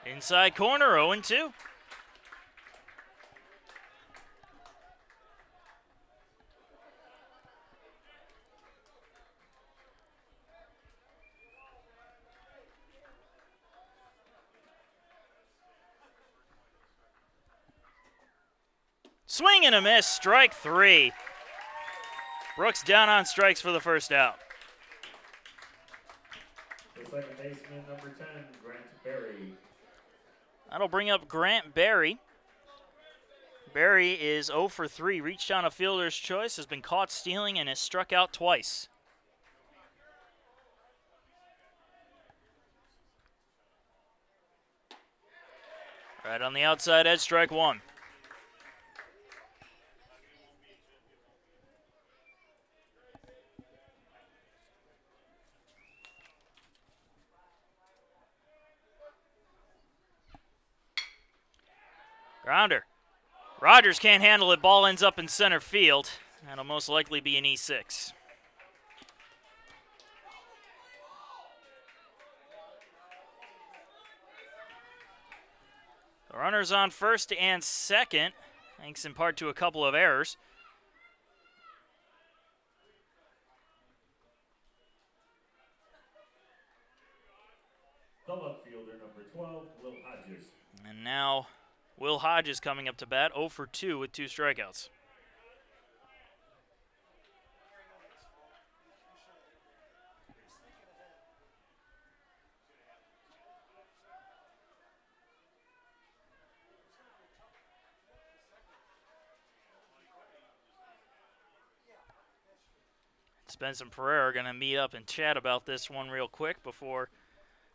Inside corner, 0-2. Swing and a miss, strike 3. Brooks down on strikes for the first out. The second baseman, number 10, Grant Berry. That'll bring up Grant Berry. Berry is 0 for 3, reached on a fielder's choice, has been caught stealing, and has struck out twice. Right on the outside edge, strike 1. Grounder. Rogers can't handle it. Ball ends up in center field. That'll most likely be an E6. The runners on first and second, thanks in part to a couple of errors. The left fielder, number 12, Will Hodges. And now Will Hodges coming up to bat, 0 for 2 with 2 strikeouts. Spence and Pereira are going to meet up and chat about this one real quick before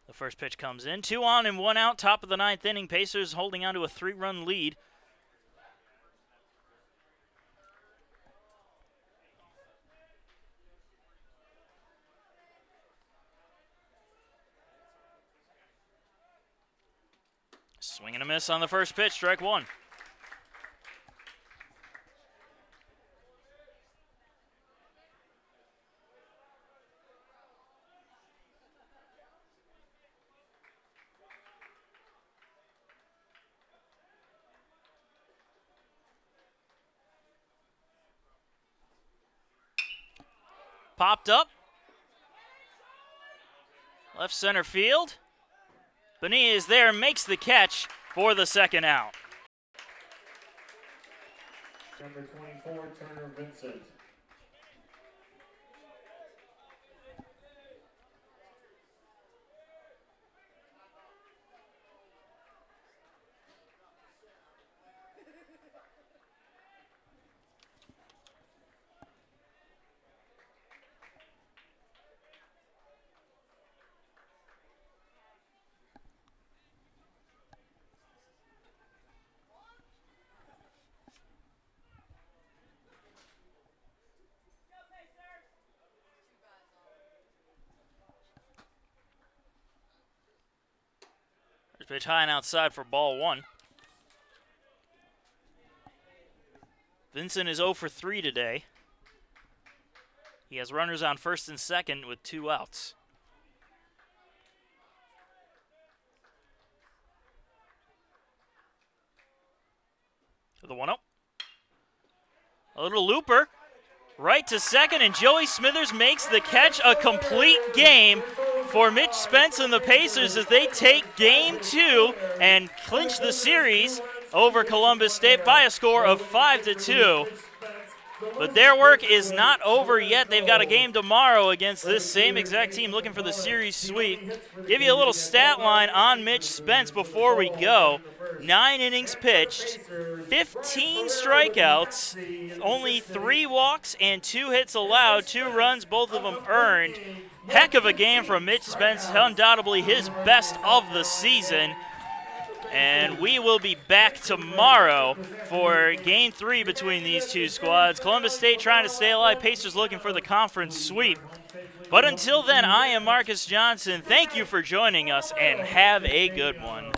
the first pitch comes in. 2 on and 1 out, top of the 9th inning. Pacers holding on to a 3-run lead. Swing and a miss on the first pitch, strike 1. Popped up. Left center field. Bonilla is there, makes the catch for the second out. Number 24, Turner Vincent. Pitch high and outside for ball 1. Vincent is 0 for 3 today. He has runners on first and second with 2 outs. To the 1-0. A little looper. Right to second, and Joey Smithers makes the catch. A complete game for Mitch Spence and the Pacers as they take game 2 and clinch the series over Columbus State by a score of 5-2. But their work is not over yet. They've got a game tomorrow against this same exact team looking for the series sweep. Give you a little stat line on Mitch Spence before we go. 9 innings pitched, 15 strikeouts, only 3 walks and 2 hits allowed, 2 runs, both of them earned. Heck of a game from Mitch Spence, undoubtedly his best of the season. And we will be back tomorrow for Game 3 between these two squads. Columbus State trying to stay alive, Pacers looking for the conference sweep. But until then, I am Marcus Johnson. Thank you for joining us, and have a good one.